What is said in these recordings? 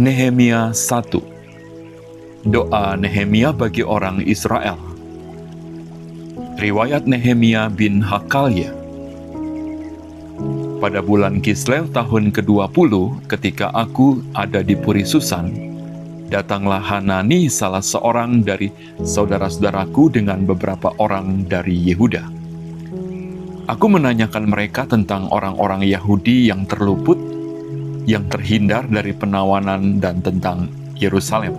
Nehemia 1. Doa Nehemia bagi orang Israel. Riwayat Nehemia bin Hakalya. Pada bulan Kislev tahun ke-20, ketika aku ada di Puri Susan, datanglah Hanani, salah seorang dari saudara-saudaraku dengan beberapa orang dari Yehuda. Aku menanyakan mereka tentang orang-orang Yahudi yang terluput, yang terhindar dari penawanan, dan tentang Yerusalem.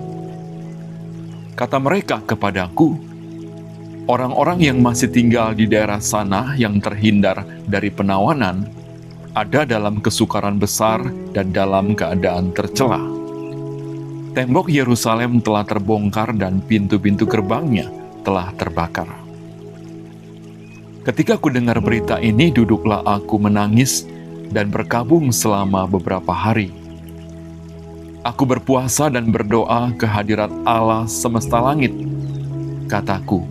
Kata mereka kepadaku, orang-orang yang masih tinggal di daerah sana yang terhindar dari penawanan ada dalam kesukaran besar dan dalam keadaan tercela. Tembok Yerusalem telah terbongkar dan pintu-pintu gerbangnya telah terbakar. Ketika ku dengar berita ini, duduklah aku menangis dan berkabung selama beberapa hari. Aku berpuasa dan berdoa ke hadirat Allah semesta langit. Kataku,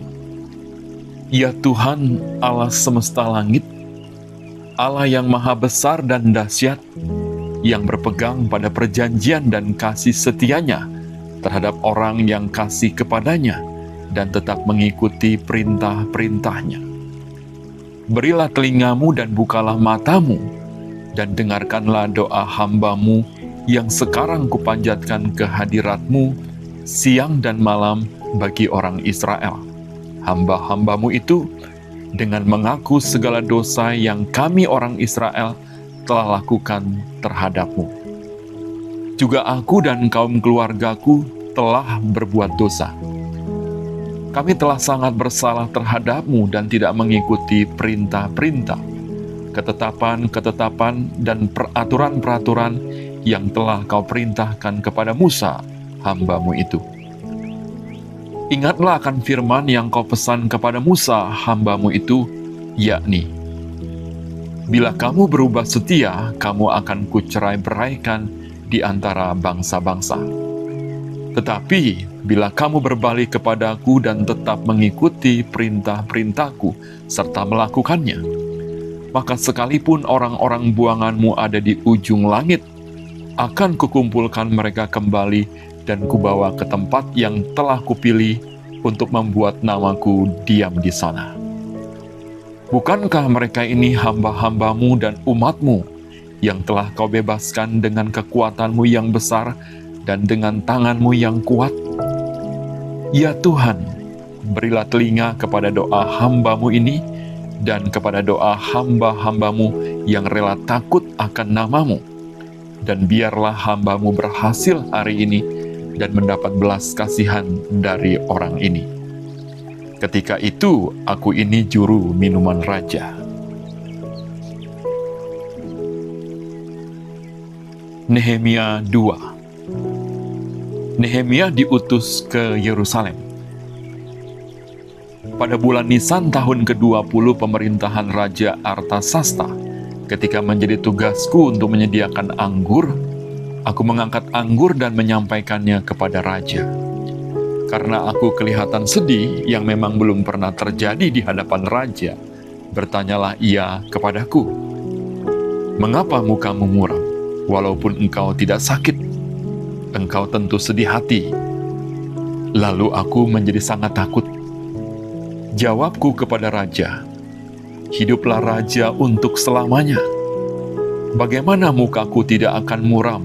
"Ya Tuhan Allah semesta langit, Allah yang maha besar dan dahsyat, yang berpegang pada perjanjian dan kasih setianya terhadap orang yang kasih kepadanya dan tetap mengikuti perintah-perintahnya. Berilah telingamu dan bukalah matamu, dan dengarkanlah doa hamba-Mu yang sekarang kupanjatkan ke hadirat-Mu siang dan malam bagi orang Israel, hamba-hamba-Mu itu, dengan mengaku segala dosa yang kami orang Israel telah lakukan terhadap-Mu. Juga aku dan kaum keluargaku telah berbuat dosa. Kami telah sangat bersalah terhadap-Mu dan tidak mengikuti perintah-perintah, ketetapan-ketetapan, dan peraturan-peraturan yang telah Kau perintahkan kepada Musa, hamba-Mu itu. Ingatlah akan firman yang Kau pesan kepada Musa, hamba-Mu itu, yakni, bila kamu berubah setia, kamu akan kucerai-beraikan di antara bangsa-bangsa. Tetapi, bila kamu berbalik kepadaku dan tetap mengikuti perintah-perintahku serta melakukannya, maka sekalipun orang-orang buanganmu ada di ujung langit, akan kukumpulkan mereka kembali dan kubawa ke tempat yang telah kupilih untuk membuat namaku diam di sana. Bukankah mereka ini hamba-hamba-Mu dan umat-Mu yang telah Kau bebaskan dengan kekuatan-Mu yang besar dan dengan tangan-Mu yang kuat? Ya Tuhan, berilah telinga kepada doa hamba-Mu ini dan kepada doa hamba-hamba-Mu yang rela takut akan nama-Mu, dan biarlah hamba-Mu berhasil hari ini dan mendapat belas kasihan dari orang ini. Ketika itu, aku ini juru minuman raja." Nehemia 2. Nehemia diutus ke Yerusalem. Pada bulan Nisan tahun ke-20 pemerintahan Raja Artasasta, ketika menjadi tugasku untuk menyediakan anggur, aku mengangkat anggur dan menyampaikannya kepada raja. Karena aku kelihatan sedih yang memang belum pernah terjadi di hadapan raja, bertanyalah ia kepadaku, "Mengapa mukamu muram, walaupun engkau tidak sakit? Engkau tentu sedih hati." Lalu aku menjadi sangat takut. Jawabku kepada raja, "Hiduplah raja untuk selamanya. Bagaimana mukaku tidak akan muram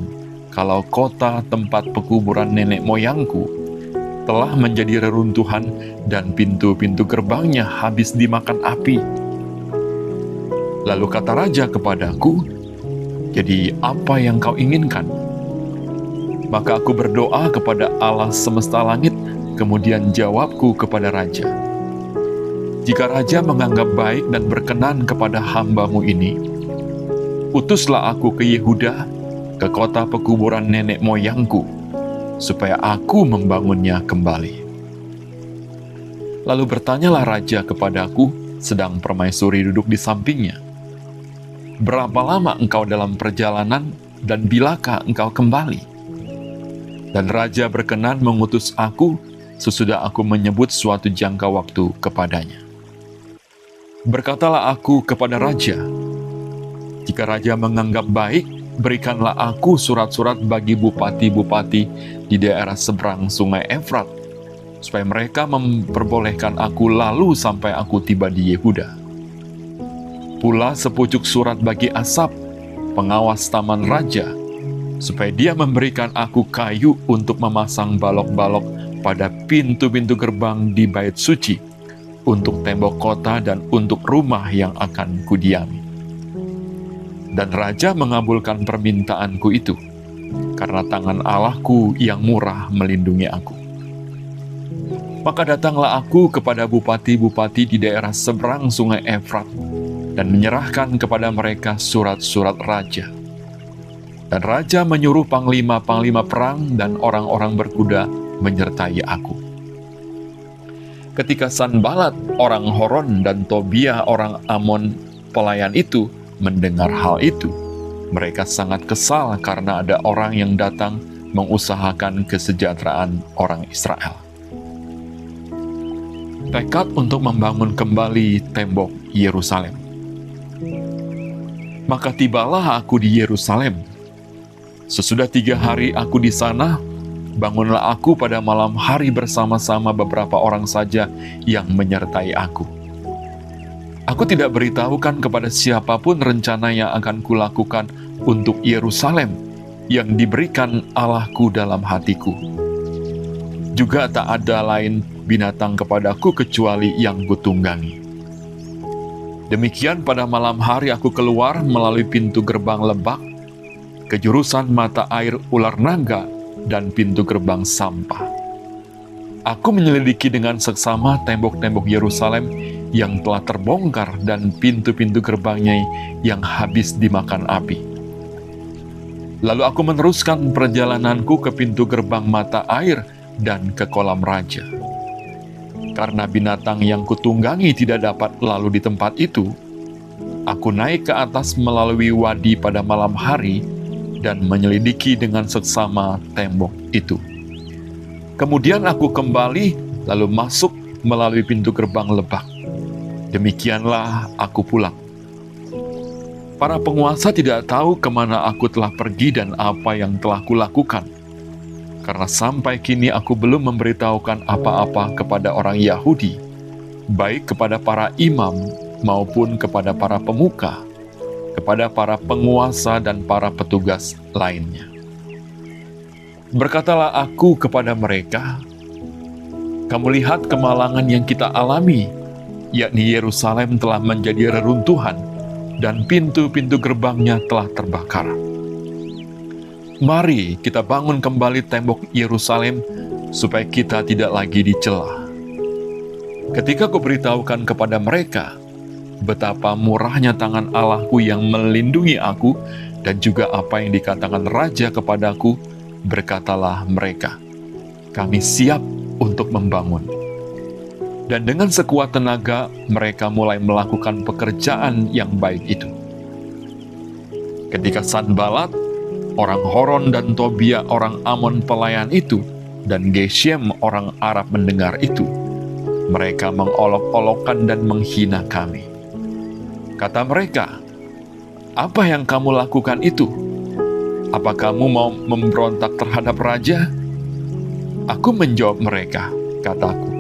kalau kota tempat pekuburan nenek moyangku telah menjadi reruntuhan dan pintu-pintu gerbangnya habis dimakan api?" Lalu kata raja kepadaku, "Jadi apa yang kau inginkan?" Maka aku berdoa kepada Allah semesta langit, kemudian jawabku kepada raja, "Jika raja menganggap baik dan berkenan kepada hamba-Mu ini, utuslah aku ke Yehuda, ke kota pekuburan nenek moyangku, supaya aku membangunnya kembali." Lalu bertanyalah raja kepadaku, sedang permaisuri duduk di sampingnya, "Berapa lama engkau dalam perjalanan, dan bilakah engkau kembali?" Dan raja berkenan mengutus aku sesudah aku menyebut suatu jangka waktu kepadanya. Berkatalah aku kepada raja, "Jika raja menganggap baik, berikanlah aku surat-surat bagi bupati-bupati di daerah seberang sungai Efrat, supaya mereka memperbolehkan aku lalu sampai aku tiba di Yehuda. Pula sepucuk surat bagi Asap, pengawas taman raja, supaya dia memberikan aku kayu untuk memasang balok-balok pada pintu-pintu gerbang di bait suci, untuk tembok kota dan untuk rumah yang akan kudiami. Dan raja mengabulkan permintaanku itu, karena tangan Allahku yang murah melindungi aku. Maka datanglah aku kepada bupati-bupati di daerah seberang sungai Efrat, dan menyerahkan kepada mereka surat-surat raja. Dan raja menyuruh panglima-panglima perang dan orang-orang berkuda menyertai aku. Ketika Sanbalat orang Horon dan Tobia orang Amon pelayan itu mendengar hal itu, mereka sangat kesal karena ada orang yang datang mengusahakan kesejahteraan orang Israel. Tekad untuk membangun kembali tembok Yerusalem. Maka tibalah aku di Yerusalem. Sesudah 3 hari aku di sana, bangunlah aku pada malam hari bersama-sama beberapa orang saja yang menyertai aku. Aku tidak beritahukan kepada siapapun rencana yang akan kulakukan untuk Yerusalem yang diberikan Allahku dalam hatiku. Juga tak ada lain binatang kepadaku kecuali yang kutunggangi. Demikian pada malam hari aku keluar melalui pintu gerbang lebak, ke jurusan mata air ular naga, dan pintu gerbang sampah. Aku menyelidiki dengan seksama tembok-tembok Yerusalem yang telah terbongkar dan pintu-pintu gerbangnya yang habis dimakan api. Lalu aku meneruskan perjalananku ke pintu gerbang mata air dan ke kolam raja. Karena binatang yang kutunggangi tidak dapat lalu di tempat itu, aku naik ke atas melalui wadi pada malam hari dan menyelidiki dengan seksama tembok itu. Kemudian aku kembali lalu masuk melalui pintu gerbang lebak. Demikianlah aku pulang. Para penguasa tidak tahu kemana aku telah pergi dan apa yang telah kulakukan, karena sampai kini aku belum memberitahukan apa-apa kepada orang Yahudi, baik kepada para imam maupun kepada para pemuka, kepada para penguasa dan para petugas lainnya. Berkatalah aku kepada mereka, "Kamu lihat kemalangan yang kita alami, yakni Yerusalem telah menjadi reruntuhan dan pintu-pintu gerbangnya telah terbakar. Mari kita bangun kembali tembok Yerusalem supaya kita tidak lagi dicela." Ketika kuberitahukan kepada mereka betapa murahnya tangan Allahku yang melindungi aku dan juga apa yang dikatakan raja kepadaku, berkatalah mereka, "Kami siap untuk membangun." Dan dengan sekuat tenaga mereka mulai melakukan pekerjaan yang baik itu. Ketika Sanbalat, orang Horon dan Tobia orang Amon pelayan itu, dan Geshem orang Arab mendengar itu, mereka mengolok-olokkan dan menghina kami. Kata mereka, "Apa yang kamu lakukan itu? Apa kamu mau memberontak terhadap raja?" Aku menjawab mereka, kataku,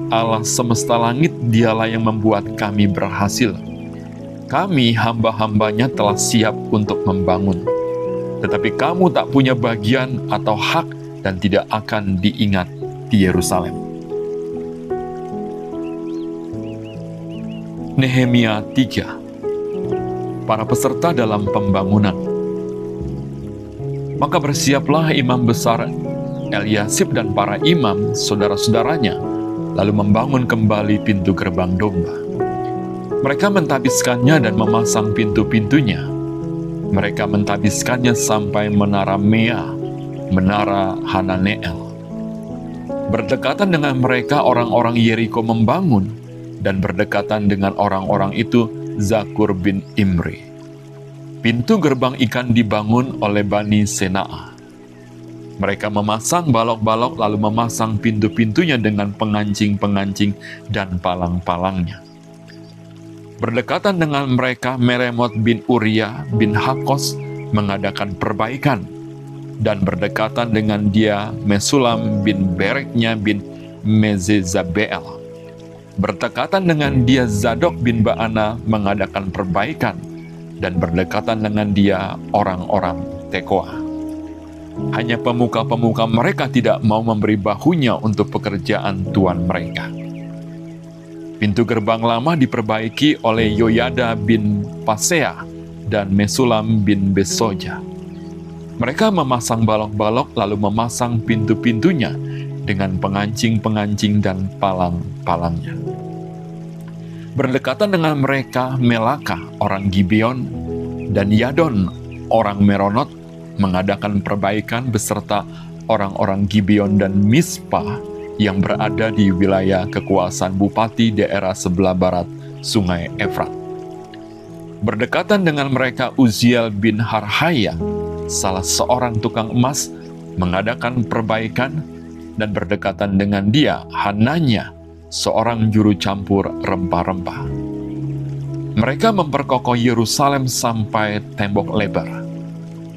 "Allah semesta langit dialah yang membuat kami berhasil. Kami hamba-hambanya telah siap untuk membangun. Tetapi kamu tak punya bagian atau hak dan tidak akan diingat di Yerusalem." Nehemia 3. Para peserta dalam pembangunan. Maka bersiaplah imam besar Eliasib dan para imam saudara-saudaranya, lalu membangun kembali pintu gerbang domba. Mereka mentabiskannya dan memasang pintu-pintunya. Mereka mentabiskannya sampai menara Mea, menara Hananeel. Berdekatan dengan mereka orang-orang Yeriko membangun, dan berdekatan dengan orang-orang itu Zakur bin Imri. Pintu gerbang ikan dibangun oleh Bani Senaa. Mereka memasang balok-balok lalu memasang pintu-pintunya dengan pengancing-pengancing dan palang-palangnya. Berdekatan dengan mereka Meremot bin Uria bin Hakos mengadakan perbaikan, dan berdekatan dengan dia Mesulam bin Bereknya bin Mezezabel. Berdekatan dengan dia Zadok bin Baana mengadakan perbaikan, dan berdekatan dengan dia orang-orang Tekoa. Hanya pemuka-pemuka mereka tidak mau memberi bahunya untuk pekerjaan tuan mereka. Pintu gerbang lama diperbaiki oleh Yoyada bin Pasea dan Mesulam bin Besoja. Mereka memasang balok-balok lalu memasang pintu-pintunya dengan pengancing-pengancing dan palang-palangnya. Berdekatan dengan mereka Melaka orang Gibeon dan Yadon orang Meronot mengadakan perbaikan beserta orang-orang Gibeon dan Mispa yang berada di wilayah kekuasaan bupati daerah sebelah barat Sungai Efrat. Berdekatan dengan mereka Uziel bin Harhaya, salah seorang tukang emas, mengadakan perbaikan, dan berdekatan dengan dia Hananya, seorang juru campur rempah-rempah. Mereka memperkokoh Yerusalem sampai tembok lebar.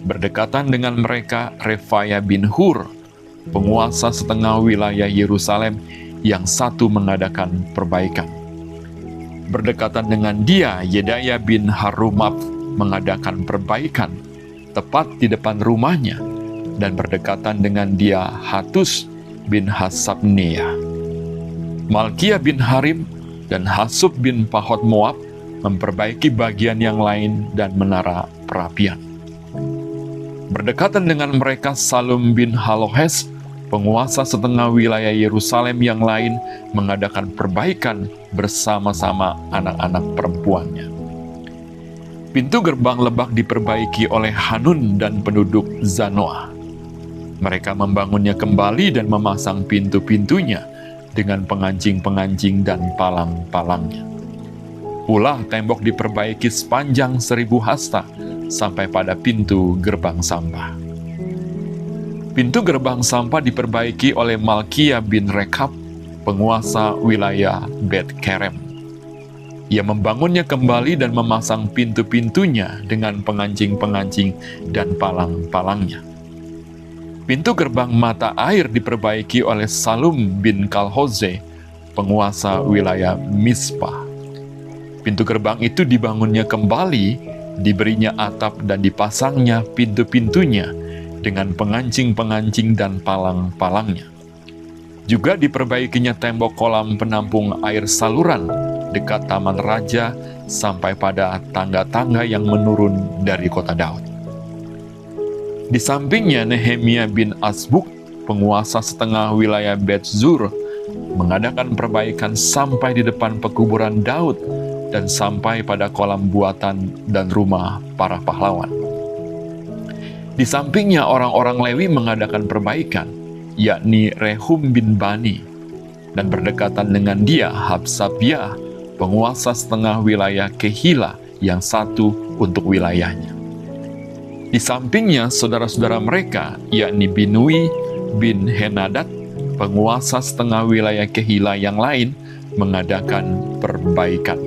Berdekatan dengan mereka Refaya bin Hur, penguasa setengah wilayah Yerusalem, yang satu mengadakan perbaikan. Berdekatan dengan dia Yedaya bin Harumaf mengadakan perbaikan tepat di depan rumahnya, dan berdekatan dengan dia Hatus bin Hasabnea. Malkia bin Harim dan Hasub bin Pahot Moab memperbaiki bagian yang lain dan menara perapian. Berdekatan dengan mereka Salum bin Halohes, penguasa setengah wilayah Yerusalem yang lain, mengadakan perbaikan bersama-sama anak-anak perempuannya. Pintu gerbang lebak diperbaiki oleh Hanun dan penduduk Zanoah. Mereka membangunnya kembali dan memasang pintu-pintunya dengan pengancing-pengancing dan palang-palangnya. Pula tembok diperbaiki sepanjang 1000 hasta sampai pada pintu gerbang sampah. Pintu gerbang sampah diperbaiki oleh Malkia bin Rekab, penguasa wilayah Bet Kerem. Ia membangunnya kembali dan memasang pintu-pintunya dengan pengancing-pengancing dan palang-palangnya. Pintu gerbang mata air diperbaiki oleh Salum bin Kalhoze, penguasa wilayah Mispa. Pintu gerbang itu dibangunnya kembali, diberinya atap dan dipasangnya pintu-pintunya dengan pengancing-pengancing dan palang-palangnya. Juga diperbaikinya tembok kolam penampung air saluran dekat Taman Raja sampai pada tangga-tangga yang menurun dari kota Daud. Di sampingnya Nehemia bin Azbuk, penguasa setengah wilayah Bet-Zur, mengadakan perbaikan sampai di depan pekuburan Daud dan sampai pada kolam buatan dan rumah para pahlawan. Di sampingnya orang-orang Lewi mengadakan perbaikan, yakni Rehum bin Bani, dan berdekatan dengan dia Habsabiah, penguasa setengah wilayah Kehila yang satu untuk wilayahnya. Di sampingnya saudara-saudara mereka, yakni Binui bin Henadad, penguasa setengah wilayah Kehila yang lain, mengadakan perbaikan.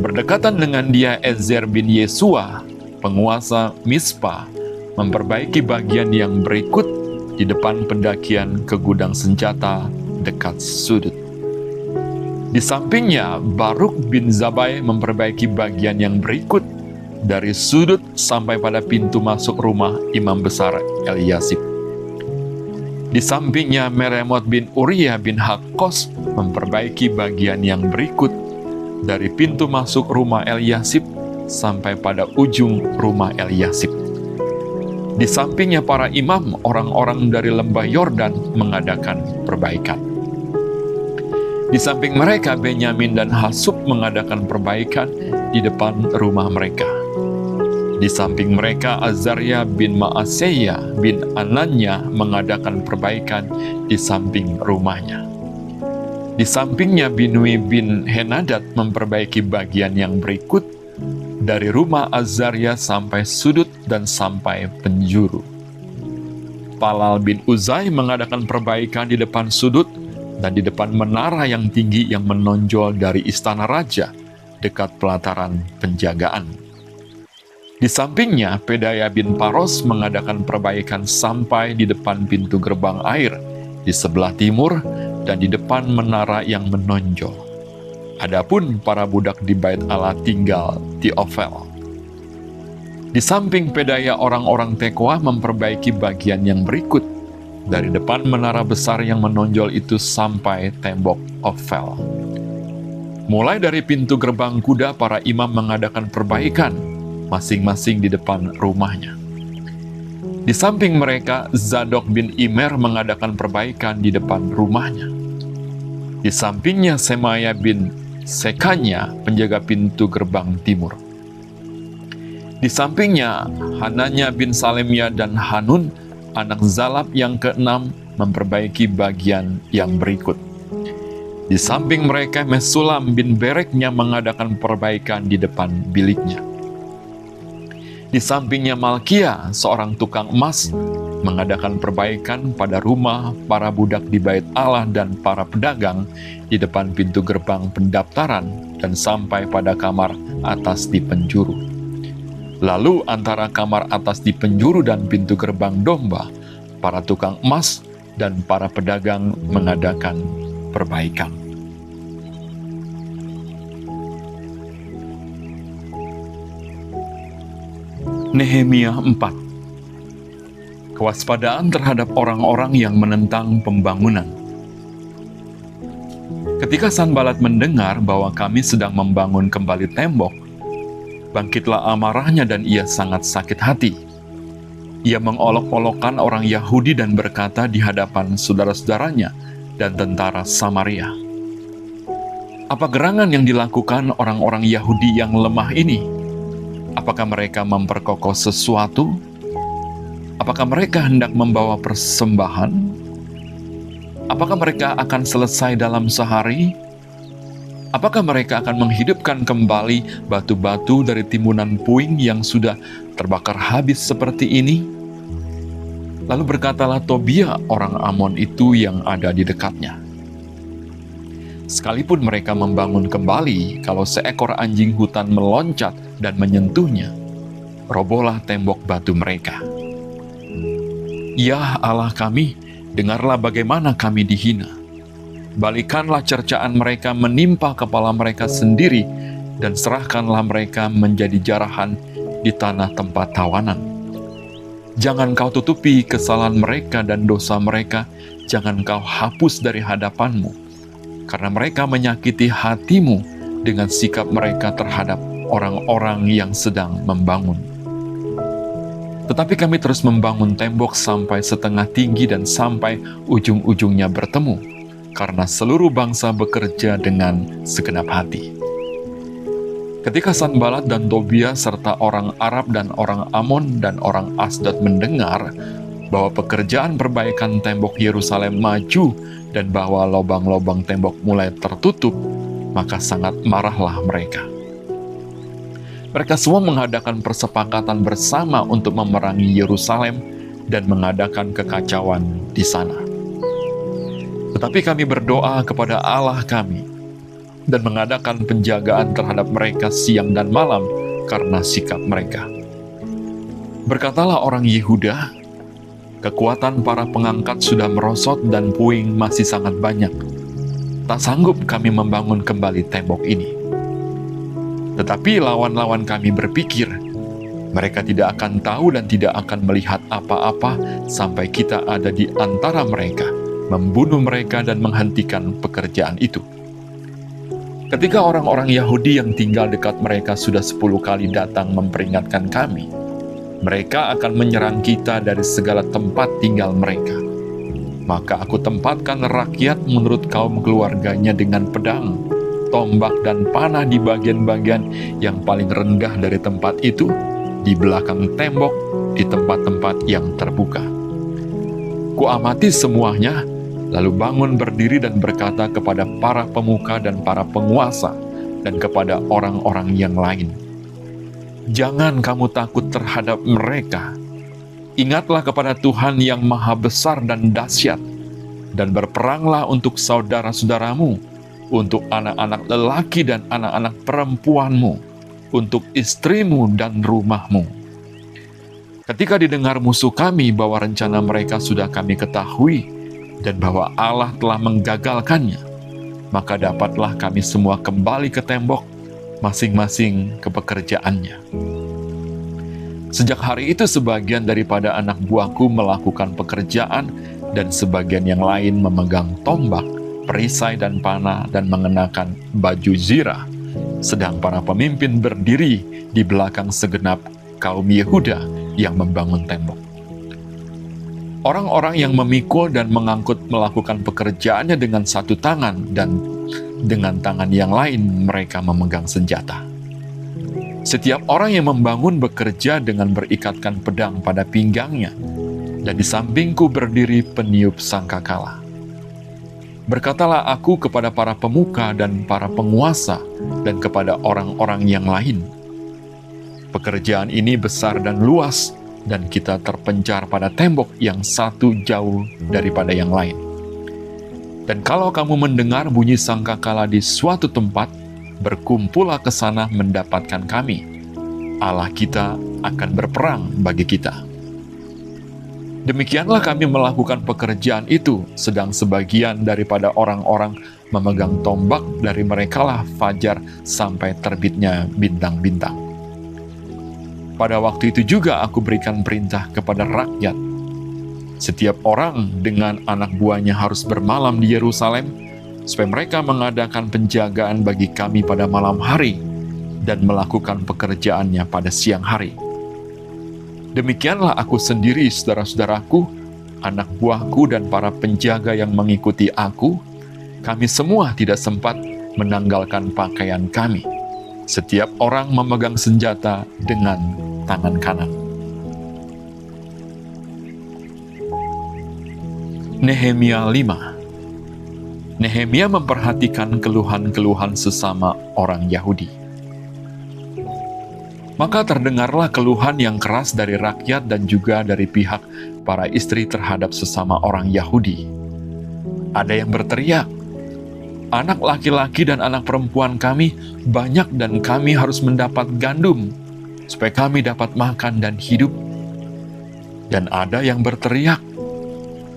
Berdekatan dengan dia Ezer bin Yesua, penguasa Mispa, memperbaiki bagian yang berikut di depan pendakian ke gudang senjata dekat sudut. Di sampingnya Baruk bin Zabai memperbaiki bagian yang berikut dari sudut sampai pada pintu masuk rumah imam besar Eliasib. Di sampingnya Meremot bin Uriah bin Hakos memperbaiki bagian yang berikut dari pintu masuk rumah Eliasib sampai pada ujung rumah Eliasib. Di sampingnya para imam orang-orang dari lembah Yordan mengadakan perbaikan. Di samping mereka Benyamin dan Hasub mengadakan perbaikan di depan rumah mereka. Di samping mereka Azaria bin Maaseya bin Ananya mengadakan perbaikan di samping rumahnya. Di sampingnya Binui bin Henadad memperbaiki bagian yang berikut dari rumah Azaria sampai sudut dan sampai penjuru. Palal bin Uzai mengadakan perbaikan di depan sudut dan di depan menara yang tinggi yang menonjol dari istana raja dekat pelataran penjagaan. Di sampingnya, Pedaya bin Paros mengadakan perbaikan sampai di depan pintu gerbang air, di sebelah timur, dan di depan menara yang menonjol. Adapun para budak di Bait Allah tinggal di Ofel. Di samping Pedaya, orang-orang Tekoa memperbaiki bagian yang berikut, dari depan menara besar yang menonjol itu sampai tembok Ofel. Mulai dari pintu gerbang kuda, para imam mengadakan perbaikan, masing-masing di depan rumahnya. Di samping mereka, Zadok bin Imer mengadakan perbaikan di depan rumahnya. Di sampingnya, Semaya bin Sekanya, penjaga pintu gerbang timur. Di sampingnya, Hananya bin Salemya dan Hanun, anak Zalab yang keenam, memperbaiki bagian yang berikut. Di samping mereka, Mesulam bin Bereknya mengadakan perbaikan di depan biliknya. Di sampingnya Malkia, seorang tukang emas, mengadakan perbaikan pada rumah para budak di Bait Allah dan para pedagang di depan pintu gerbang pendaftaran dan sampai pada kamar atas di penjuru. Lalu antara kamar atas di penjuru dan pintu gerbang domba, para tukang emas dan para pedagang mengadakan perbaikan. Nehemia 4. Kewaspadaan terhadap orang-orang yang menentang pembangunan. Ketika Sanbalat mendengar bahwa kami sedang membangun kembali tembok, bangkitlah amarahnya dan ia sangat sakit hati. Ia mengolok-olokkan orang Yahudi dan berkata di hadapan saudara-saudaranya dan tentara Samaria, "Apa gerangan yang dilakukan orang-orang Yahudi yang lemah ini? Apakah mereka memperkokoh sesuatu? Apakah mereka hendak membawa persembahan? Apakah mereka akan selesai dalam sehari? Apakah mereka akan menghidupkan kembali batu-batu dari timbunan puing yang sudah terbakar habis seperti ini?" Lalu berkatalah Tobia orang Amon itu yang ada di dekatnya, "Sekalipun mereka membangun kembali, kalau seekor anjing hutan meloncat dan menyentuhnya, robohlah tembok batu mereka. Ya Allah kami, dengarlah bagaimana kami dihina. Balikanlah cercaan mereka menimpa kepala mereka sendiri, dan serahkanlah mereka menjadi jarahan di tanah tempat tawanan. Jangan kau tutupi kesalahan mereka dan dosa mereka, jangan kau hapus dari hadapanmu, karena mereka menyakiti hatimu dengan sikap mereka terhadap orang-orang yang sedang membangun. Tetapi kami terus membangun tembok sampai setengah tinggi dan sampai ujung-ujungnya bertemu, karena seluruh bangsa bekerja dengan segenap hati." Ketika Sanbalat dan Tobia serta orang Arab dan orang Amon dan orang Asdod mendengar bahwa pekerjaan perbaikan tembok Yerusalem maju dan bahwa lubang-lubang tembok mulai tertutup, maka sangat marahlah mereka. Mereka semua mengadakan persepakatan bersama untuk memerangi Yerusalem dan mengadakan kekacauan di sana. Tetapi kami berdoa kepada Allah kami dan mengadakan penjagaan terhadap mereka siang dan malam karena sikap mereka. Berkatalah orang Yehuda, "Kekuatan para pengangkat sudah merosot dan puing masih sangat banyak. Tak sanggup kami membangun kembali tembok ini." Tetapi lawan-lawan kami berpikir, mereka tidak akan tahu dan tidak akan melihat apa-apa sampai kita ada di antara mereka, membunuh mereka dan menghentikan pekerjaan itu. Ketika orang-orang Yahudi yang tinggal dekat mereka sudah 10 kali datang memperingatkan kami, mereka akan menyerang kita dari segala tempat tinggal mereka. Maka aku tempatkan rakyat menurut kaum keluarganya dengan pedang, tombak dan panah di bagian-bagian yang paling rendah dari tempat itu, di belakang tembok, di tempat-tempat yang terbuka. Kuamati semuanya, lalu bangun berdiri dan berkata kepada para pemuka dan para penguasa dan kepada orang-orang yang lain, "Jangan kamu takut terhadap mereka. Ingatlah kepada Tuhan yang maha besar dan dahsyat, dan berperanglah untuk saudara-saudaramu, untuk anak-anak lelaki dan anak-anak perempuanmu, untuk istrimu dan rumahmu. Ketika didengar musuh kami bahwa rencana mereka sudah kami ketahui, dan bahwa Allah telah menggagalkannya, maka dapatlah kami semua kembali ke tembok, masing-masing ke pekerjaannya. Sejak hari itu sebagian daripada anak buahku melakukan pekerjaan, dan sebagian yang lain memegang tombak, perisai dan panah, dan mengenakan baju zirah, sedang para pemimpin berdiri di belakang segenap kaum Yehuda yang membangun tembok. Orang-orang yang memikul dan mengangkut melakukan pekerjaannya dengan satu tangan, dan dengan tangan yang lain mereka memegang senjata. Setiap orang yang membangun bekerja dengan berikatkan pedang pada pinggangnya, dan di sampingku berdiri peniup sangkakala. Berkatalah aku kepada para pemuka dan para penguasa, dan kepada orang-orang yang lain, pekerjaan ini besar dan luas, dan kita terpencar pada tembok yang satu jauh daripada yang lain. Dan kalau kamu mendengar bunyi sangkakala di suatu tempat, berkumpullah ke sana mendapatkan kami. Allah kita akan berperang bagi kita. Demikianlah kami melakukan pekerjaan itu, sedang sebagian daripada orang-orang memegang tombak, dari merekalah fajar sampai terbitnya bintang-bintang. Pada waktu itu juga aku berikan perintah kepada rakyat. Setiap orang dengan anak buahnya harus bermalam di Yerusalem, supaya mereka mengadakan penjagaan bagi kami pada malam hari, dan melakukan pekerjaannya pada siang hari. Demikianlah aku sendiri, saudara-saudaraku, anak buahku, dan para penjaga yang mengikuti aku, kami semua tidak sempat menanggalkan pakaian kami. Setiap orang memegang senjata dengan tangan kanan. Nehemia 5. Nehemia memperhatikan keluhan-keluhan sesama orang Yahudi. Maka terdengarlah keluhan yang keras dari rakyat dan juga dari pihak para istri terhadap sesama orang Yahudi. Ada yang berteriak, "Anak laki-laki dan anak perempuan kami banyak dan kami harus mendapat gandum, supaya kami dapat makan dan hidup." Dan ada yang berteriak,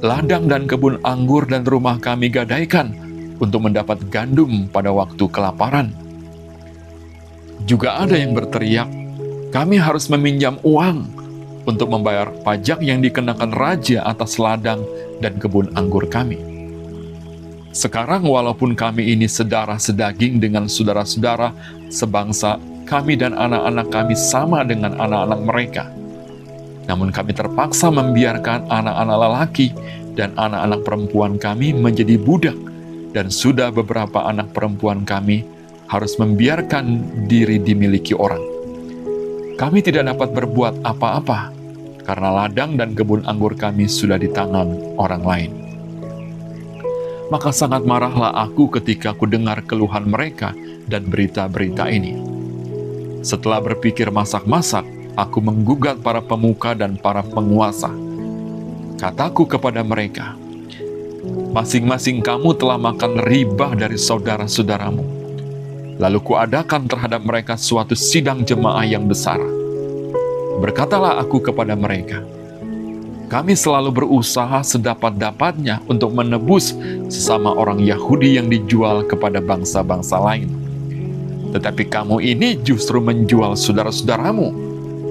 "Ladang dan kebun anggur dan rumah kami gadaikan untuk mendapat gandum pada waktu kelaparan." Juga ada yang berteriak, "Kami harus meminjam uang untuk membayar pajak yang dikenakan raja atas ladang dan kebun anggur kami. Sekarang walaupun kami ini saudara sedaging dengan saudara-saudara sebangsa, kami dan anak-anak kami sama dengan anak-anak mereka. Namun kami terpaksa membiarkan anak-anak lelaki dan anak-anak perempuan kami menjadi budak, dan sudah beberapa anak perempuan kami harus membiarkan diri dimiliki orang. Kami tidak dapat berbuat apa-apa, karena ladang dan kebun anggur kami sudah di tangan orang lain." Maka sangat marahlah aku ketika aku dengar keluhan mereka dan berita-berita ini. Setelah berpikir masak-masak, aku menggugat para pemuka dan para penguasa. Kataku kepada mereka, "Masing-masing kamu telah makan riba dari saudara-saudaramu." Lalu kuadakan terhadap mereka suatu sidang jemaah yang besar. Berkatalah aku kepada mereka, "Kami selalu berusaha sedapat-dapatnya untuk menebus sesama orang Yahudi yang dijual kepada bangsa-bangsa lain. Tetapi kamu ini justru menjual saudara-saudaramu,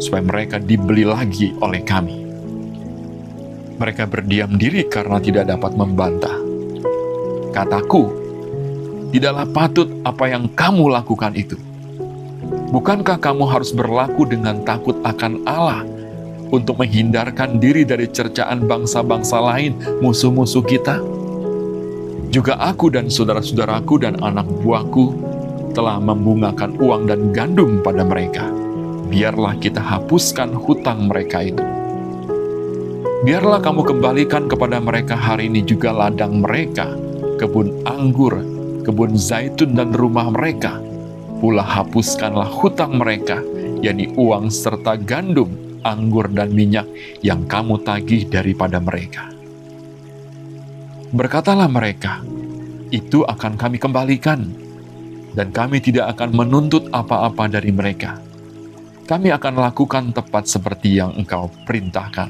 supaya mereka dibeli lagi oleh kami." Mereka berdiam diri karena tidak dapat membantah. Kataku, "Tidaklah patut apa yang kamu lakukan itu. Bukankah kamu harus berlaku dengan takut akan Allah untuk menghindarkan diri dari cercaan bangsa-bangsa lain, musuh-musuh kita? Juga aku dan saudara-saudaraku dan anak buahku telah membungakan uang dan gandum pada mereka. Biarlah kita hapuskan hutang mereka itu. Biarlah kamu kembalikan kepada mereka hari ini juga ladang mereka, kebun anggur, kebun zaitun dan rumah mereka. Pula hapuskanlah hutang mereka, yakni uang serta gandum, anggur dan minyak yang kamu tagih daripada mereka." Berkatalah mereka, "Itu akan kami kembalikan." dan kami tidak akan menuntut apa-apa dari mereka. Kami akan lakukan tepat seperti yang Engkau perintahkan."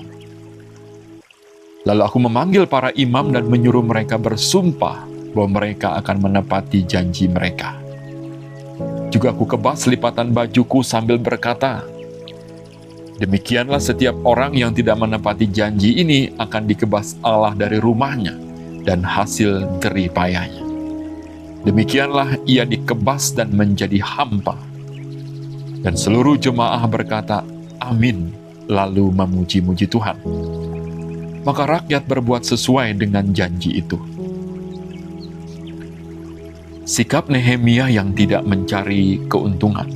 Lalu aku memanggil para imam dan menyuruh mereka bersumpah bahwa mereka akan menepati janji mereka. Juga aku kebas lipatan bajuku sambil berkata, "Demikianlah setiap orang yang tidak menepati janji ini akan dikebas Allah dari rumahnya dan hasil jerih payahnya. Demikianlah ia dikebas dan menjadi hampa." Dan seluruh jemaah berkata, "Amin," lalu memuji-muji Tuhan. Maka rakyat berbuat sesuai dengan janji itu. Sikap Nehemia yang tidak mencari keuntungan.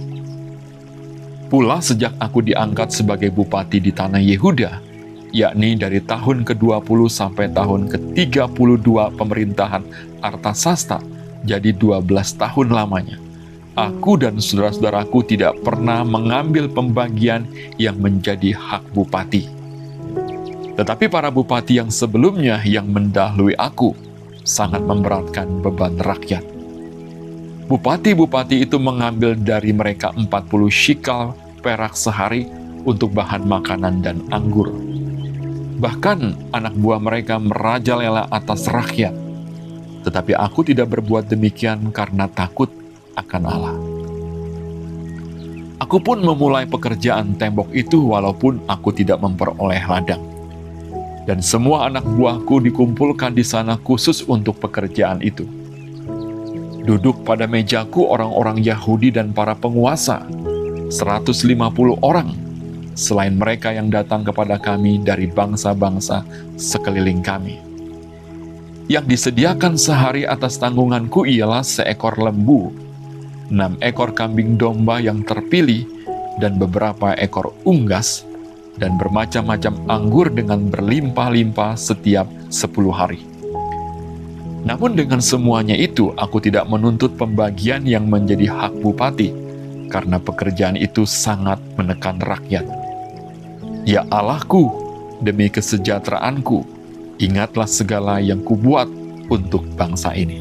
Pula sejak aku diangkat sebagai bupati di tanah Yehuda, yakni dari tahun ke-20 sampai tahun ke-32 pemerintahan Artasasta, jadi 12 tahun lamanya, aku dan saudara-saudaraku tidak pernah mengambil pembagian yang menjadi hak bupati. Tetapi para bupati yang sebelumnya yang mendahului aku sangat memberatkan beban rakyat. Bupati-bupati itu mengambil dari mereka 40 shikal perak sehari untuk bahan makanan dan anggur. Bahkan anak buah mereka merajalela atas rakyat. Tetapi aku tidak berbuat demikian karena takut akan Allah. Aku pun memulai pekerjaan tembok itu walaupun aku tidak memperoleh ladang. Dan semua anak buahku dikumpulkan di sana khusus untuk pekerjaan itu. Duduk pada mejaku orang-orang Yahudi dan para penguasa, 150 orang, selain mereka yang datang kepada kami dari bangsa-bangsa sekeliling kami. Yang disediakan sehari atas tanggunganku ialah seekor lembu, 6 ekor kambing domba yang terpilih, dan beberapa ekor unggas, dan bermacam-macam anggur dengan berlimpah-limpah setiap 10 hari. Namun dengan semuanya itu, aku tidak menuntut pembagian yang menjadi hak bupati, karena pekerjaan itu sangat menekan rakyat. Ya Allahku, demi kesejahteraanku, ingatlah segala yang kubuat untuk bangsa ini.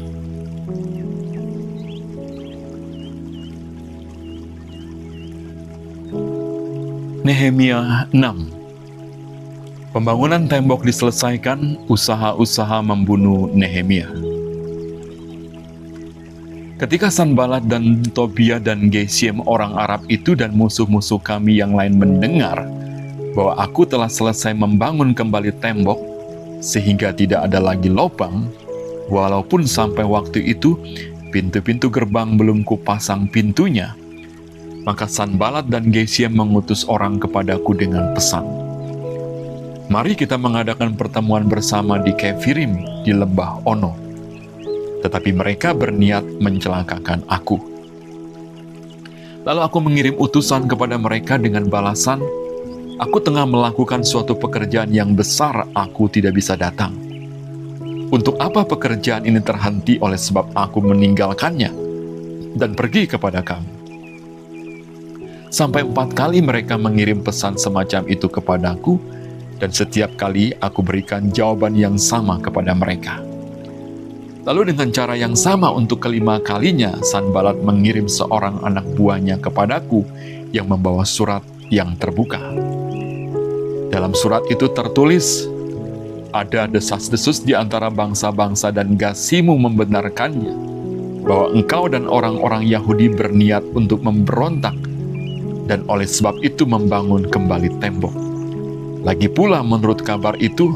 Nehemia 6. Pembangunan tembok diselesaikan, usaha-usaha membunuh Nehemia. Ketika Sanbalat dan Tobia dan Geshem orang Arab itu dan musuh-musuh kami yang lain mendengar bahwa aku telah selesai membangun kembali tembok, sehingga tidak ada lagi lubang, walaupun sampai waktu itu pintu-pintu gerbang belum kupasang pintunya, maka Sanbalat dan Geshem mengutus orang kepadaku dengan pesan, "Mari kita mengadakan pertemuan bersama di Kefirim di lembah Ono." Tetapi mereka berniat mencelakakan aku. Lalu aku mengirim utusan kepada mereka dengan balasan, "Aku tengah melakukan suatu pekerjaan yang besar, aku tidak bisa datang. Untuk apa pekerjaan ini terhenti oleh sebab aku meninggalkannya dan pergi kepada kamu?" Sampai 4 kali mereka mengirim pesan semacam itu kepadaku, dan setiap kali aku berikan jawaban yang sama kepada mereka. Lalu dengan cara yang sama untuk kelima kalinya, Sanbalat mengirim seorang anak buahnya kepadaku yang membawa surat yang terbuka. Dalam surat itu tertulis, "Ada desas-desus di antara bangsa-bangsa dan Gasimu membenarkannya, bahwa engkau dan orang-orang Yahudi berniat untuk memberontak, dan oleh sebab itu membangun kembali tembok. Lagi pula menurut kabar itu,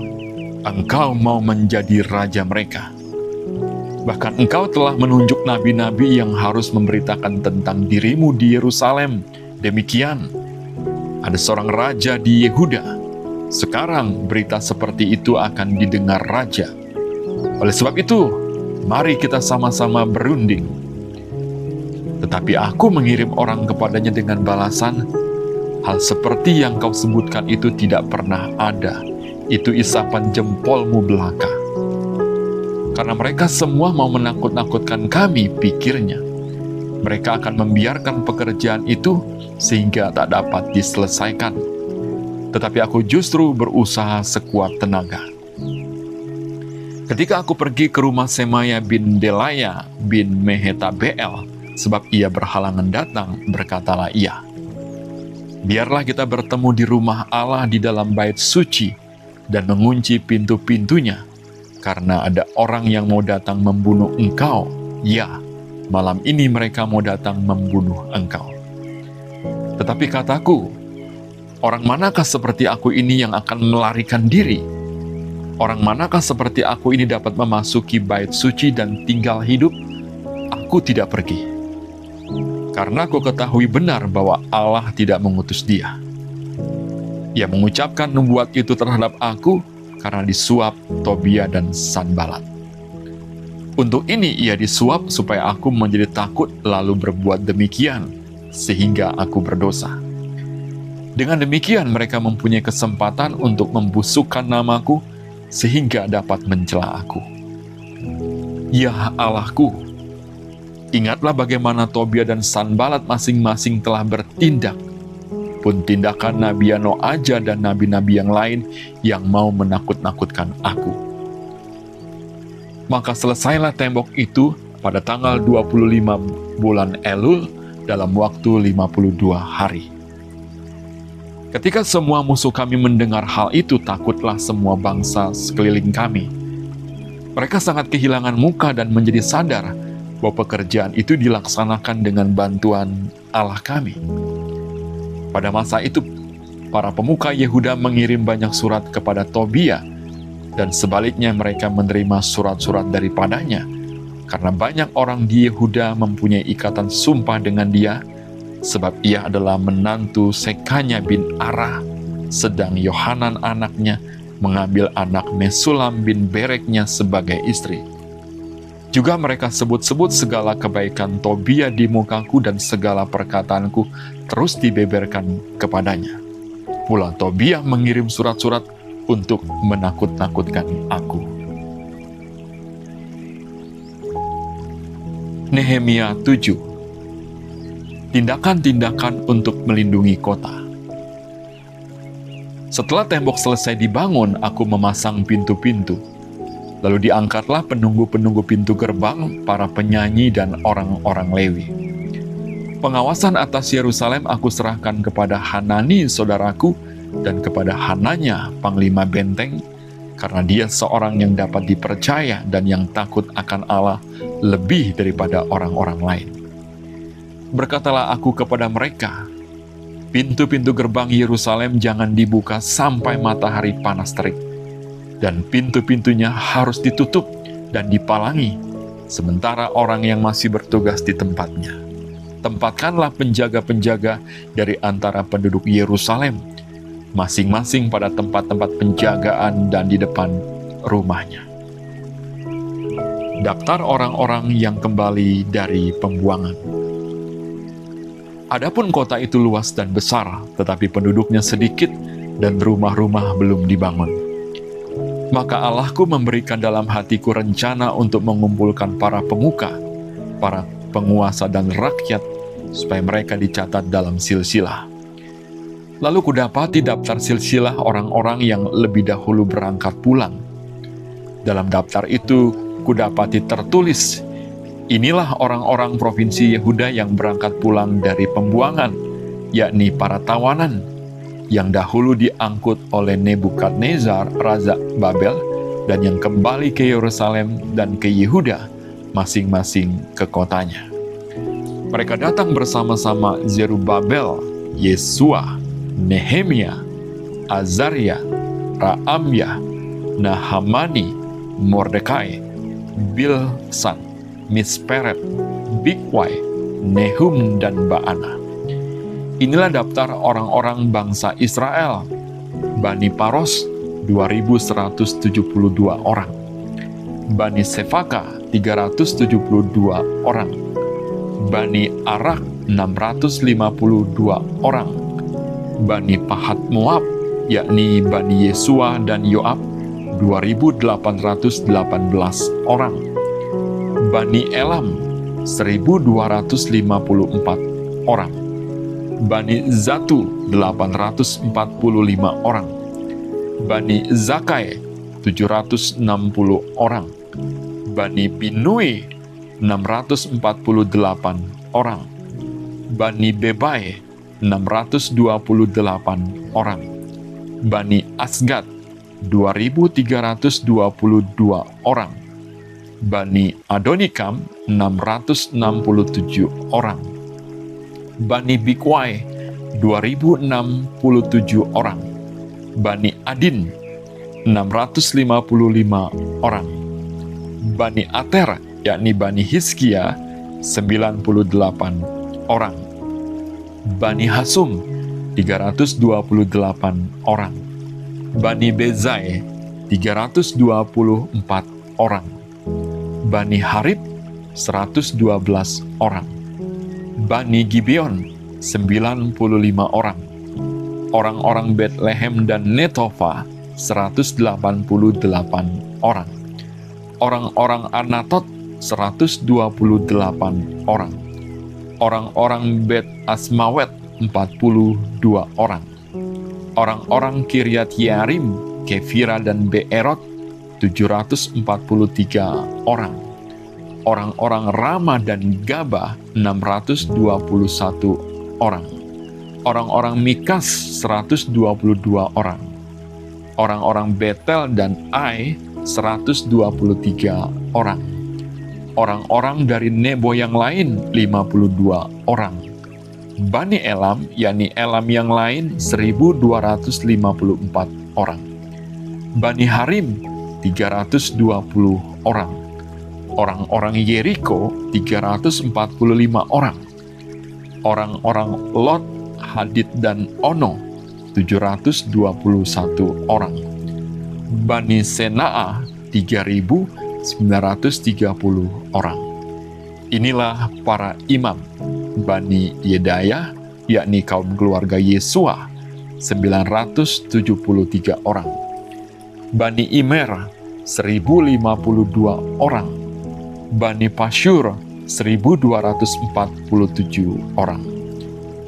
engkau mau menjadi raja mereka. Bahkan engkau telah menunjuk nabi-nabi yang harus memberitakan tentang dirimu di Yerusalem. Demikian, ada seorang raja di Yehuda. Sekarang berita seperti itu akan didengar raja. Oleh sebab itu, mari kita sama-sama berunding." Tetapi aku mengirim orang kepadanya dengan balasan, "Hal seperti yang kau sebutkan itu tidak pernah ada. Itu isapan jempolmu belaka." Karena mereka semua mau menakut-nakutkan kami, pikirnya. Mereka akan membiarkan pekerjaan itu sehingga tak dapat diselesaikan. Tetapi aku justru berusaha sekuat tenaga. Ketika aku pergi ke rumah Semaya bin Delaya bin Mehetabeel, sebab ia berhalangan datang, berkatalah ia, biarlah kita bertemu di rumah Allah di dalam bait suci dan mengunci pintu-pintunya, karena ada orang yang mau datang membunuh engkau. Ya, malam ini mereka mau datang membunuh engkau. Tetapi kataku, orang manakah seperti aku ini yang akan melarikan diri? Orang manakah seperti aku ini dapat memasuki bait suci dan tinggal hidup? Aku tidak pergi. Karena aku ketahui benar bahwa Allah tidak mengutus dia. Ia mengucapkan nubuat itu terhadap aku karena disuap Tobia dan Sanbalat. Untuk ini ia disuap supaya aku menjadi takut lalu berbuat demikian, sehingga aku berdosa. Dengan demikian mereka mempunyai kesempatan untuk membusukkan namaku, sehingga dapat mencela aku. Ya Allahku, ingatlah bagaimana Tobia dan Sanbalat masing-masing telah bertindak, pun tindakan Nabi Noaja dan nabi-nabi yang lain yang mau menakut-nakutkan aku. Maka selesailah tembok itu pada tanggal 25 bulan Elul dalam waktu 52 hari. Ketika semua musuh kami mendengar hal itu, takutlah semua bangsa sekeliling kami. Mereka sangat kehilangan muka dan menjadi sadar bahwa pekerjaan itu dilaksanakan dengan bantuan Allah kami. Pada masa itu, para pemuka Yehuda mengirim banyak surat kepada Tobia, dan sebaliknya mereka menerima surat-surat daripadanya, karena banyak orang di Yehuda mempunyai ikatan sumpah dengan dia, sebab ia adalah menantu Sekanya bin Arah, sedang Yohanan anaknya mengambil anak Mesulam bin Bereknya sebagai istri. Juga mereka sebut-sebut segala kebaikan Tobia di mukaku dan segala perkataanku terus dibeberkan kepadanya. Pula Tobia mengirim surat-surat untuk menakut-nakutkan aku. Nehemia 7. Tindakan-tindakan untuk melindungi kota. Setelah tembok selesai dibangun, aku memasang pintu-pintu. Lalu diangkatlah penunggu-penunggu pintu gerbang, para penyanyi dan orang-orang Lewi. Pengawasan atas Yerusalem aku serahkan kepada Hanani saudaraku dan kepada Hananya panglima benteng, karena dia seorang yang dapat dipercaya dan yang takut akan Allah lebih daripada orang-orang lain. Berkatalah aku kepada mereka, pintu-pintu gerbang Yerusalem jangan dibuka sampai matahari panas terik, dan pintu-pintunya harus ditutup dan dipalangi, sementara orang yang masih bertugas di tempatnya. Tempatkanlah penjaga-penjaga dari antara penduduk Yerusalem, masing-masing pada tempat-tempat penjagaan dan di depan rumahnya. Daftar orang-orang yang kembali dari pembuangan. Adapun kota itu luas dan besar, tetapi penduduknya sedikit dan rumah-rumah belum dibangun. Maka Allahku memberikan dalam hatiku rencana untuk mengumpulkan para pemuka, para penguasa dan rakyat, supaya mereka dicatat dalam silsilah. Lalu kudapati daftar silsilah orang-orang yang lebih dahulu berangkat pulang. Dalam daftar itu kudapati tertulis, inilah orang-orang provinsi Yehuda yang berangkat pulang dari pembuangan, yakni para tawanan, yang dahulu diangkut oleh Nebukadnezar, Raja Babel, dan yang kembali ke Yerusalem dan ke Yehuda, masing-masing ke kotanya. Mereka datang bersama-sama Zerubabel, Yesua, Nehemia, Azaria, Raamyah, Nahamani, Mordekai, Bilsan, Misperet, Bigwai, Nehum, dan Baana. Inilah daftar orang-orang bangsa Israel. Bani Paros 2.172 orang. Bani Sefaka 372 orang. Bani Arak 652 orang. Bani Pahat Moab, yakni Bani Yesua dan Yoab 2.818 orang. Bani Elam 1.254 orang. Bani Zatu 845 orang. Bani Zakai 760 orang. Bani Binui 648 orang. Bani Bebai 628 orang. Bani Asgad 2.322 orang. Bani Adonikam 667 orang. Bani Bikwai 2.067 orang. Bani Adin 655 orang. Bani Ater, yakni Bani Hizkia 98 orang. Bani Hasum 328 orang. Bani Bezai 324 orang. Bani Harib 112 orang. Bani Gibeon 95 orang. Orang-orang Betlehem dan Netofa 188 orang. Orang-orang Anatot 128 orang. Orang-orang Bet Asmawet 42 orang. Orang-orang Kiryat Yearim, Kefira dan Beerot 743 orang. Orang-orang Rama dan Gaba 621 orang. Orang-orang Mikas 122 orang. Orang-orang Betel dan Ai 123 orang. Orang-orang dari Nebo yang lain 52 orang. Bani Elam, yakni Elam yang lain 1.254 orang. Bani Harim 320 orang. Orang-orang Yeriko 345 orang. Orang-orang Lot, Hadid dan Ono 721 orang. Bani Senaa 3.930 orang. Inilah para imam Bani Yedaya, yakni kaum keluarga Yesua 973 orang. Bani Imer 1.052 orang. Bani Pasyur 1.247 orang.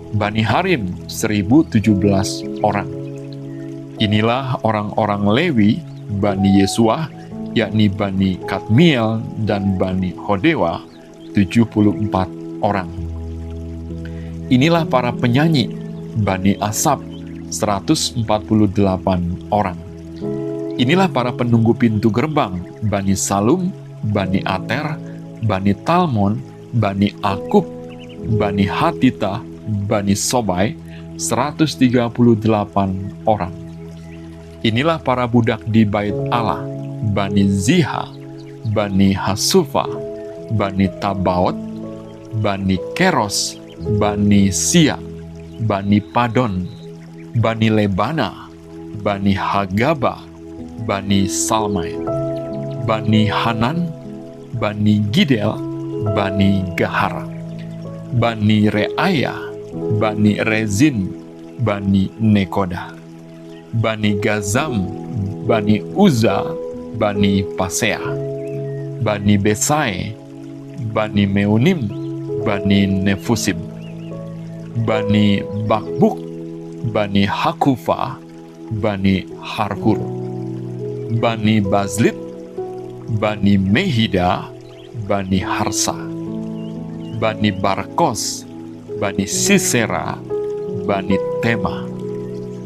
Bani Harim 1.017 orang. Inilah orang-orang Lewi Bani Yesua, yakni Bani Kadmiel dan Bani Hodewa 74 orang. Inilah para penyanyi Bani Asap 148 orang. Inilah para penunggu pintu gerbang Bani Salum, Bani Ater, Bani Talmon, Bani Akub, Bani Hatita, Bani Sobai 138 orang. Inilah para budak di bait Allah, Bani Ziha, Bani Hasufa, Bani Tabaot, Bani Keros, Bani Sia, Bani Padon, Bani Lebana, Bani Hagaba, Bani Salmai, Bani Hanan, Bani Gidel, Bani Gahar, Bani Reaya, Bani Rezin, Bani Nekoda, Bani Gazam, Bani Uza, Bani Pasea, Bani Besai, Bani Meunim, Bani Nefusim, Bani Bakbuk, Bani Hakufa, Bani Harhur, Bani Bazlit, Bani Mehida, Bani Harsa, Bani Barkos, Bani Sisera, Bani Tema,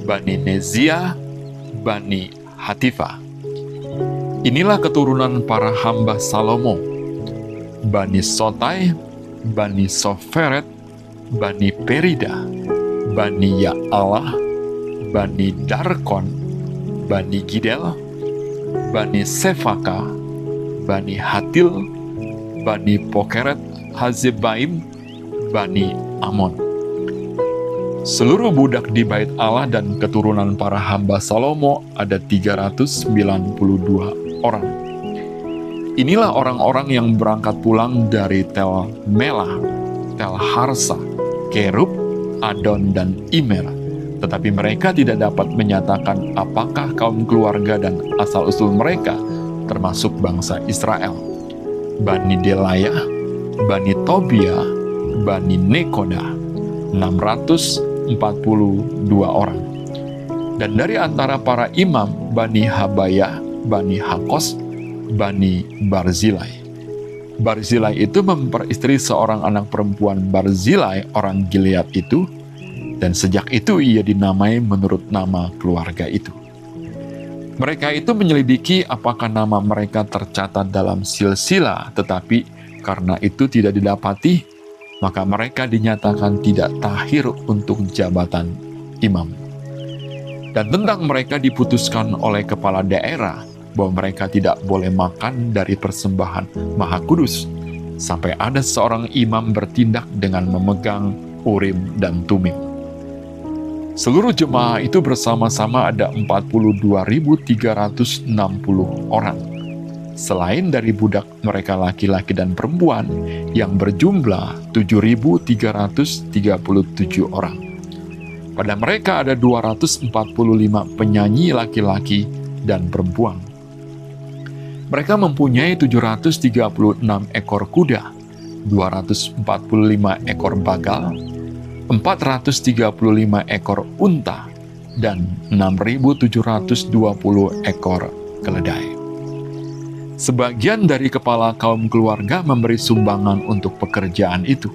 Bani Nezia, Bani Hatifa. Inilah keturunan para hamba Salomo: Bani Sotai, Bani Soferet, Bani Perida, Bani Ya'alah, Bani Darkon, Bani Gidel, Bani Sefaka, Bani Hatil, Bani Pokeret Hazebaim, Bani Amon. Seluruh budak di bait Allah dan keturunan para hamba Salomo ada 392 orang. Inilah orang-orang yang berangkat pulang dari Tel Melah, Tel Harsa, Kerub, Adon, dan Imer. Tetapi mereka tidak dapat menyatakan apakah kaum keluarga dan asal-usul mereka termasuk bangsa Israel. Bani Delaya, Bani Tobia, Bani Nekoda, 642 orang. Dan dari antara para imam, Bani Habaya, Bani Hakos, Bani Barzilai. Barzilai itu memperistri seorang anak perempuan Barzilai orang Gilead itu, dan sejak itu ia dinamai menurut nama keluarga itu. Mereka itu menyelidiki apakah nama mereka tercatat dalam silsilah, tetapi karena itu tidak didapati, maka mereka dinyatakan tidak tahir untuk jabatan imam. Dan tentang mereka diputuskan oleh kepala daerah bahwa mereka tidak boleh makan dari persembahan Maha Kudus, sampai ada seorang imam bertindak dengan memegang Urim dan Tumim. Seluruh jemaah itu bersama-sama ada 42.360 orang, selain dari budak mereka laki-laki dan perempuan yang berjumlah 7.337 orang. Pada mereka ada 245 penyanyi laki-laki dan perempuan. Mereka mempunyai 736 ekor kuda, 245 ekor bagal, 435 ekor unta, dan 6.720 ekor keledai. Sebagian dari kepala kaum keluarga memberi sumbangan untuk pekerjaan itu,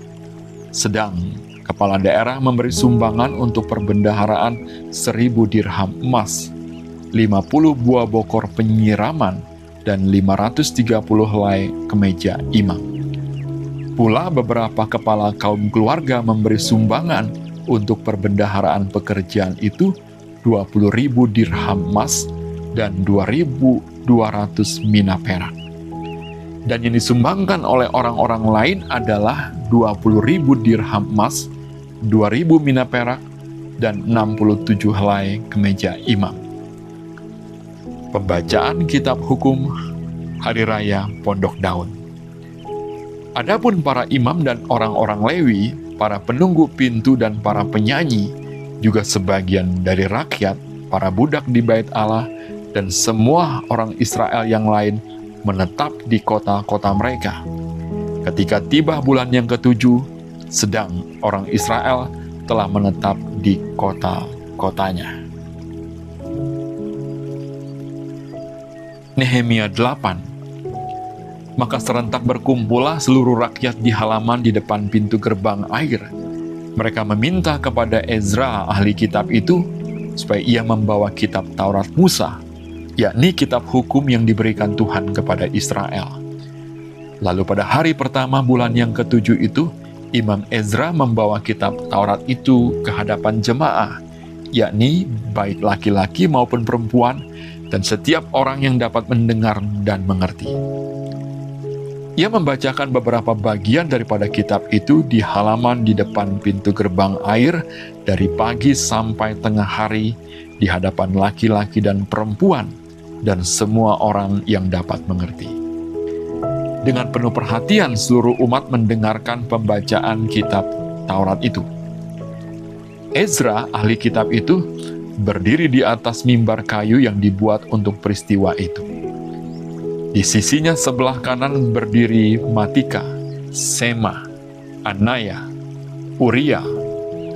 sedang kepala daerah memberi sumbangan untuk perbendaharaan 1.000 dirham emas, 50 buah bokor penyiraman, dan 530 helai kemeja imam. Pula beberapa kepala kaum keluarga memberi sumbangan untuk perbendaharaan pekerjaan itu 20.000 dirham emas dan 2.200 mina perak. Dan yang disumbangkan oleh orang-orang lain adalah 20.000 dirham emas, 2.000 mina perak, dan 67 helai kemeja imam. Pembacaan Kitab Hukum Hari Raya Pondok Daun. Adapun para imam dan orang-orang Lewi, para penunggu pintu dan para penyanyi, juga sebagian dari rakyat, para budak di Bait Allah, dan semua orang Israel yang lain menetap di kota-kota mereka. Ketika tiba bulan yang ketujuh, sedang orang Israel telah menetap di kota-kotanya. Nehemia 8. Maka serentak berkumpullah seluruh rakyat di halaman di depan pintu gerbang air. Mereka meminta kepada Ezra ahli kitab itu, supaya ia membawa kitab Taurat Musa, yakni kitab hukum yang diberikan Tuhan kepada Israel. Lalu pada hari pertama bulan yang ketujuh itu, Imam Ezra membawa kitab Taurat itu ke hadapan jemaah, yakni baik laki-laki maupun perempuan, dan setiap orang yang dapat mendengar dan mengerti. Ia membacakan beberapa bagian daripada kitab itu di halaman di depan pintu gerbang air dari pagi sampai tengah hari di hadapan laki-laki dan perempuan dan semua orang yang dapat mengerti. Dengan penuh perhatian seluruh umat mendengarkan pembacaan kitab Taurat itu. Ezra, ahli kitab itu, berdiri di atas mimbar kayu yang dibuat untuk peristiwa itu. Di sisinya sebelah kanan berdiri Matika, Sema, Anaya, Uria,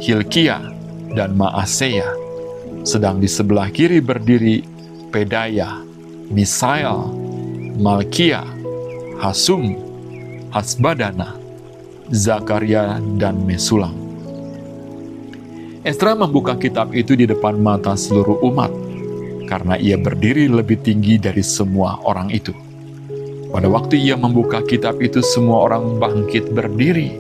Hilkia, dan Maaseya. Sedang di sebelah kiri berdiri Pedaya, Misael, Malkia, Hasum, Hasbadana, Zakaria, dan Mesulam. Ezra membuka kitab itu di depan mata seluruh umat, karena ia berdiri lebih tinggi dari semua orang itu. Pada waktu ia membuka kitab itu, semua orang bangkit berdiri.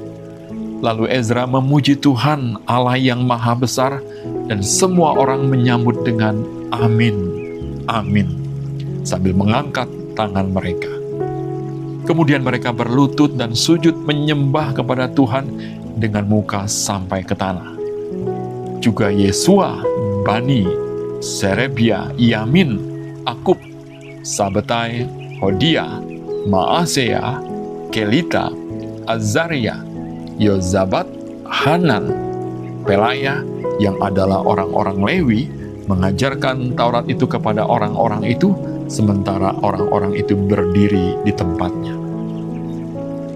Lalu Ezra memuji Tuhan Allah yang Maha Besar, dan semua orang menyambut dengan amin, amin, sambil mengangkat tangan mereka. Kemudian mereka berlutut dan sujud menyembah kepada Tuhan dengan muka sampai ke tanah. Juga Yesua, Bani, Serebia, Yamin, Akub, Sabetai, Hodia, Maaseya, Kelita, Azaria, Yozabat, Hanan, Pelaya, yang adalah orang-orang Lewi, mengajarkan Taurat itu kepada orang-orang itu, sementara orang-orang itu berdiri di tempatnya.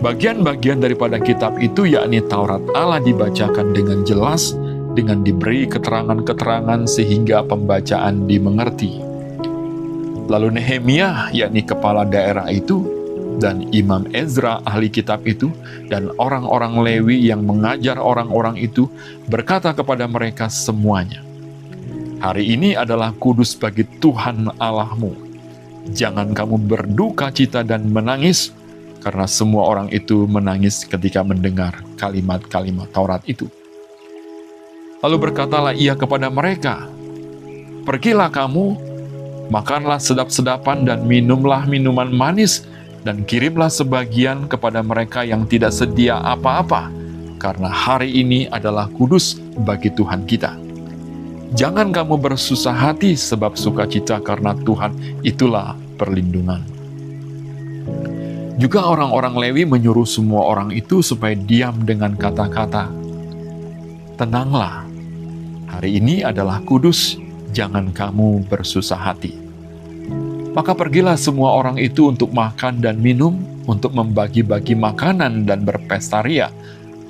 Bagian-bagian daripada kitab itu, yakni Taurat Allah, dibacakan dengan jelas, dengan diberi keterangan-keterangan sehingga pembacaan dimengerti. Lalu Nehemia, yakni kepala daerah itu, Dan Imam Ezra ahli kitab itu dan orang-orang Lewi yang mengajar orang-orang itu berkata kepada mereka semuanya, "Hari ini adalah kudus bagi Tuhan Allahmu. Jangan kamu berduka cita dan menangis," karena semua orang itu menangis ketika mendengar kalimat-kalimat Taurat itu. Lalu berkatalah ia kepada mereka, "Pergilah kamu, makanlah sedap-sedapan dan minumlah minuman manis, dan kirimlah sebagian kepada mereka yang tidak sedia apa-apa, karena hari ini adalah kudus bagi Tuhan kita. Jangan kamu bersusah hati sebab sukacita karena Tuhan itulah perlindungan." Juga orang-orang Lewi menyuruh semua orang itu supaya diam dengan kata-kata, "Tenanglah, hari ini adalah kudus, jangan kamu bersusah hati." Maka pergilah semua orang itu untuk makan dan minum, untuk membagi-bagi makanan dan berpesta ria,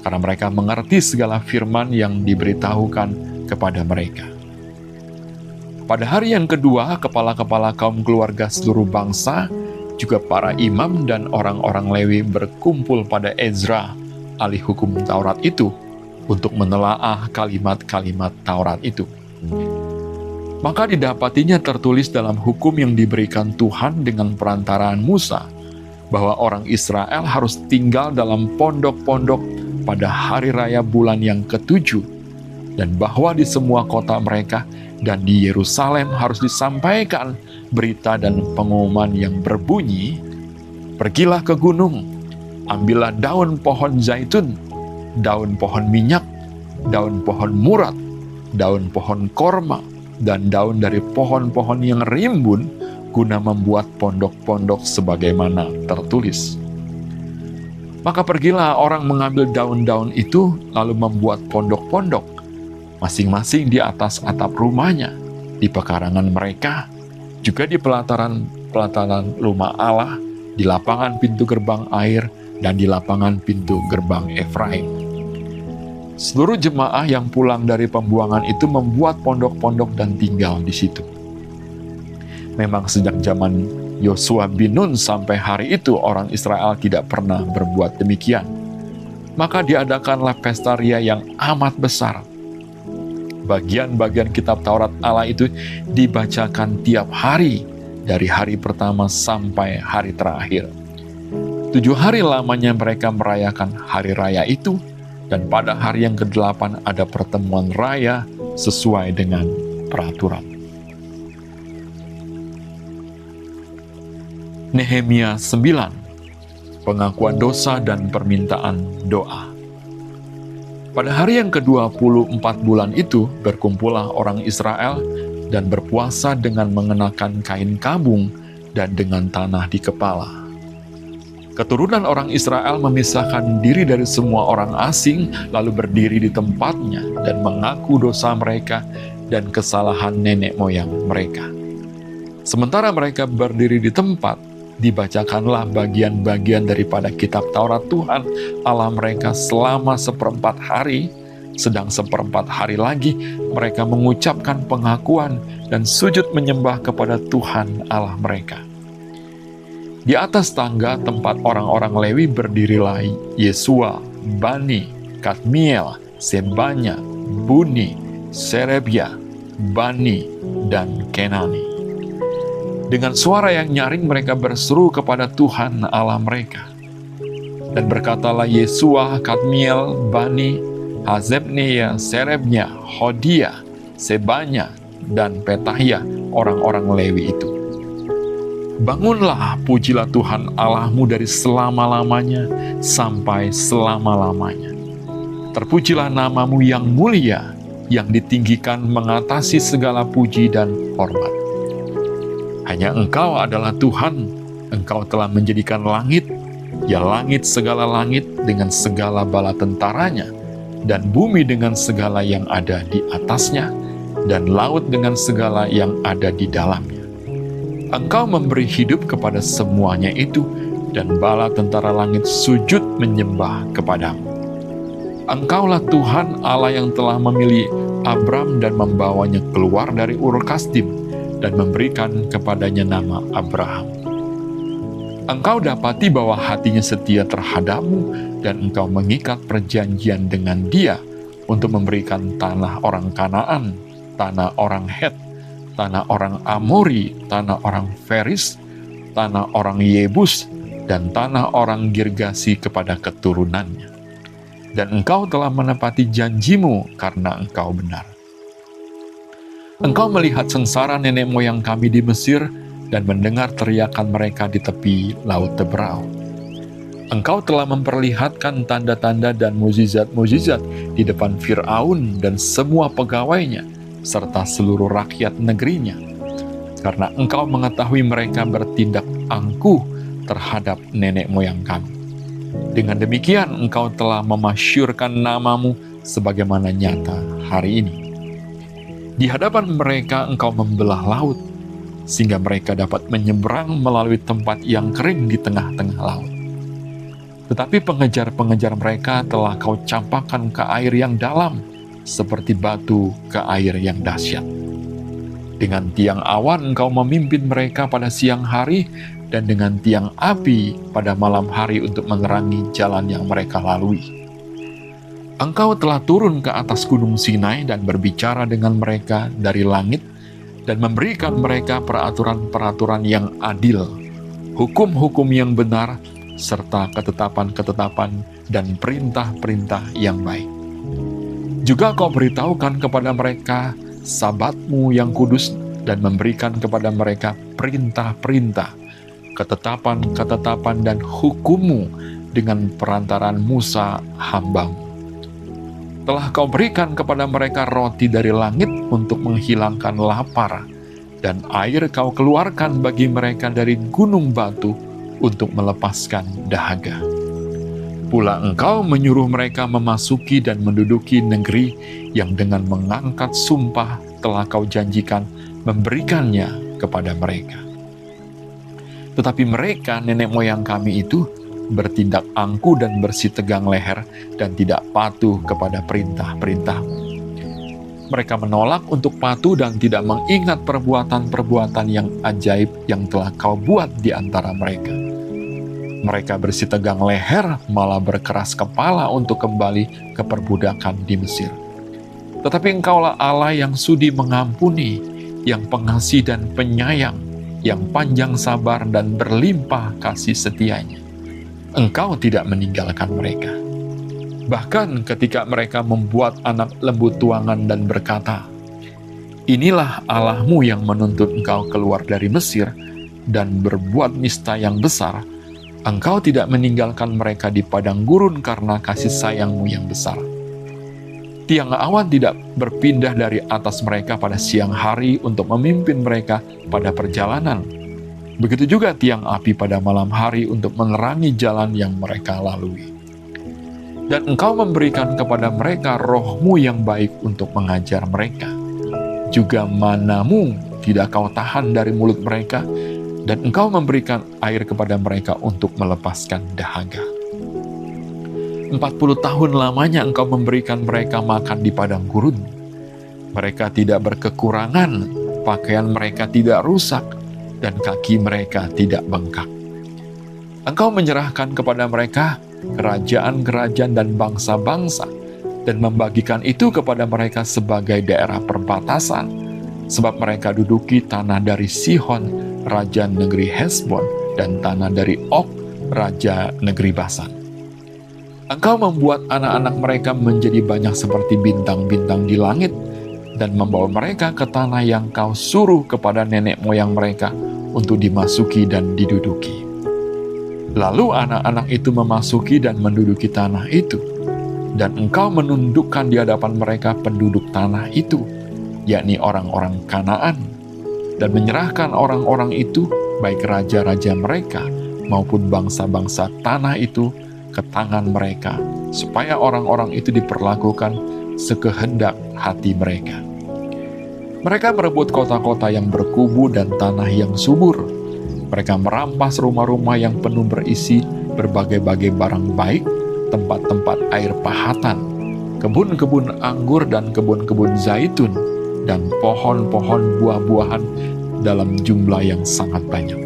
karena mereka mengerti segala firman yang diberitahukan kepada mereka. Pada hari yang kedua, kepala-kepala kaum keluarga seluruh bangsa, juga para imam dan orang-orang Lewi berkumpul pada Ezra, ahli hukum Taurat itu, untuk menelaah kalimat-kalimat Taurat itu. Maka didapatinya tertulis dalam hukum yang diberikan Tuhan dengan perantaraan Musa, bahwa orang Israel harus tinggal dalam pondok-pondok pada hari raya bulan yang ke-7, dan bahwa di semua kota mereka dan di Yerusalem harus disampaikan berita dan pengumuman yang berbunyi, "Pergilah ke gunung, ambillah daun pohon zaitun, daun pohon minyak, daun pohon murat, daun pohon korma, dan daun dari pohon-pohon yang rimbun, guna membuat pondok-pondok sebagaimana tertulis." Maka pergilah orang mengambil daun-daun itu, lalu membuat pondok-pondok, masing-masing di atas atap rumahnya, di pekarangan mereka, juga di pelataran rumah Allah, di lapangan pintu gerbang air, dan di lapangan pintu gerbang Efraim. Seluruh jemaah yang pulang dari pembuangan itu membuat pondok-pondok dan tinggal di situ. Memang sejak zaman Yosua bin Nun sampai hari itu orang Israel tidak pernah berbuat demikian. Maka diadakanlah pesta ria yang amat besar. Bagian-bagian kitab Taurat Allah itu dibacakan tiap hari, dari hari pertama sampai hari terakhir. 7 hari lamanya mereka merayakan hari raya itu, dan pada hari yang ke-8 ada pertemuan raya sesuai dengan peraturan. Nehemia 9, pengakuan dosa dan permintaan doa. Pada hari yang ke-24 bulan itu, berkumpullah orang Israel dan berpuasa dengan mengenakan kain kabung dan dengan tanah di kepala. Keturunan orang Israel memisahkan diri dari semua orang asing, lalu berdiri di tempatnya dan mengaku dosa mereka dan kesalahan nenek moyang mereka. Sementara mereka berdiri di tempat, dibacakanlah bagian-bagian daripada kitab Taurat Tuhan Allah mereka selama 1/4 hari, sedang 1/4 hari lagi mereka mengucapkan pengakuan dan sujud menyembah kepada Tuhan Allah mereka. Di atas tangga tempat orang-orang Lewi berdirilah Yesua, Bani, Kadmiel, Sebanya, Buni, Serebia, Bani, dan Kenani. Dengan suara yang nyaring mereka berseru kepada Tuhan Allah mereka. Dan berkatalah Yesua, Kadmiel, Bani, Hazebnia, Serebnya, Hodia, Sebanya, dan Petahia, orang-orang Lewi itu. Bangunlah, pujilah Tuhan Allahmu dari selama-lamanya sampai selama-lamanya. Terpujilah namamu yang mulia, yang ditinggikan mengatasi segala puji dan hormat. Hanya Engkau adalah Tuhan, Engkau telah menjadikan langit, ya langit segala langit dengan segala bala tentaranya, dan bumi dengan segala yang ada di atasnya, dan laut dengan segala yang ada di dalamnya. Engkau memberi hidup kepada semuanya itu, dan bala tentara langit sujud menyembah kepadamu. Engkaulah Tuhan Allah yang telah memilih Abram dan membawanya keluar dari Ur Kasdim, dan memberikan kepadanya nama Abraham. Engkau dapati bahwa hatinya setia terhadapmu, dan engkau mengikat perjanjian dengan dia untuk memberikan tanah orang Kanaan, tanah orang Het, tanah orang Amori, tanah orang Feris, tanah orang Yebus, dan tanah orang Girgasi kepada keturunannya. Dan engkau telah menepati janjimu karena engkau benar. Engkau melihat sengsara nenek moyang kami di Mesir, dan mendengar teriakan mereka di tepi laut Teberau. Engkau telah memperlihatkan tanda-tanda dan mukjizat-mukjizat di depan Fir'aun dan semua pegawainya, serta seluruh rakyat negerinya, karena engkau mengetahui mereka bertindak angkuh terhadap nenek moyang kami. Dengan demikian engkau telah memasyurkan namamu sebagaimana nyata hari ini. Di hadapan mereka engkau membelah laut, sehingga mereka dapat menyeberang melalui tempat yang kering di tengah-tengah laut. Tetapi pengejar-pengejar mereka telah kau campakkan ke air yang dalam, seperti batu ke air yang dahsyat. Dengan tiang awan engkau memimpin mereka pada siang hari, dan dengan tiang api pada malam hari untuk menerangi jalan yang mereka lalui. Engkau telah turun ke atas gunung Sinai dan berbicara dengan mereka dari langit, dan memberikan mereka peraturan-peraturan yang adil, hukum-hukum yang benar, serta ketetapan-ketetapan dan perintah-perintah yang baik. Juga kau beritahukan kepada mereka Sabatmu yang kudus, dan memberikan kepada mereka perintah-perintah, ketetapan-ketetapan dan hukummu dengan perantaran Musa hambamu. Telah kau berikan kepada mereka roti dari langit untuk menghilangkan lapar, dan air kau keluarkan bagi mereka dari gunung batu untuk melepaskan dahaga. Pula engkau menyuruh mereka memasuki dan menduduki negeri yang dengan mengangkat sumpah telah kau janjikan memberikannya kepada mereka. Tetapi mereka, nenek moyang kami itu, bertindak angkuh dan bersitegang leher dan tidak patuh kepada perintah-perintahmu. Mereka menolak untuk patuh dan tidak mengingat perbuatan-perbuatan yang ajaib yang telah kau buat di antara mereka. Mereka bersitegang leher, malah berkeras kepala untuk kembali ke perbudakan di Mesir. Tetapi engkaulah Allah yang sudi mengampuni, yang pengasih dan penyayang, yang panjang sabar dan berlimpah kasih setianya. Engkau tidak meninggalkan mereka. Bahkan ketika mereka membuat anak lembu tuangan dan berkata, "Inilah Allahmu yang menuntut engkau keluar dari Mesir," dan berbuat nista yang besar, engkau tidak meninggalkan mereka di padang gurun karena kasih sayangmu yang besar. Tiang awan tidak berpindah dari atas mereka pada siang hari untuk memimpin mereka pada perjalanan. Begitu juga tiang api pada malam hari untuk menerangi jalan yang mereka lalui. Dan engkau memberikan kepada mereka rohmu yang baik untuk mengajar mereka. Juga manamu tidak kau tahan dari mulut mereka, dan engkau memberikan air kepada mereka untuk melepaskan dahaga. 40 tahun lamanya engkau memberikan mereka makan di padang gurun. Mereka tidak berkekurangan, pakaian mereka tidak rusak, dan kaki mereka tidak bengkak. Engkau menyerahkan kepada mereka kerajaan-kerajaan dan bangsa-bangsa, dan membagikan itu kepada mereka sebagai daerah perbatasan, sebab mereka duduki tanah dari Sihon, raja negeri Hesbon, dan tanah dari Og, raja negeri Basan. Engkau membuat anak-anak mereka menjadi banyak seperti bintang-bintang di langit, dan membawa mereka ke tanah yang kau suruh kepada nenek moyang mereka untuk dimasuki dan diduduki. Lalu anak-anak itu memasuki dan menduduki tanah itu, dan engkau menundukkan di hadapan mereka penduduk tanah itu, yakni orang-orang Kanaan, dan menyerahkan orang-orang itu, baik raja-raja mereka maupun bangsa-bangsa tanah itu, ke tangan mereka, supaya orang-orang itu diperlakukan sekehendak hati mereka. Mereka merebut kota-kota yang berkubu dan tanah yang subur. Mereka merampas rumah-rumah yang penuh berisi berbagai-bagai barang baik, tempat-tempat air pahatan, kebun-kebun anggur dan kebun-kebun zaitun, dan pohon-pohon buah-buahan dalam jumlah yang sangat banyak.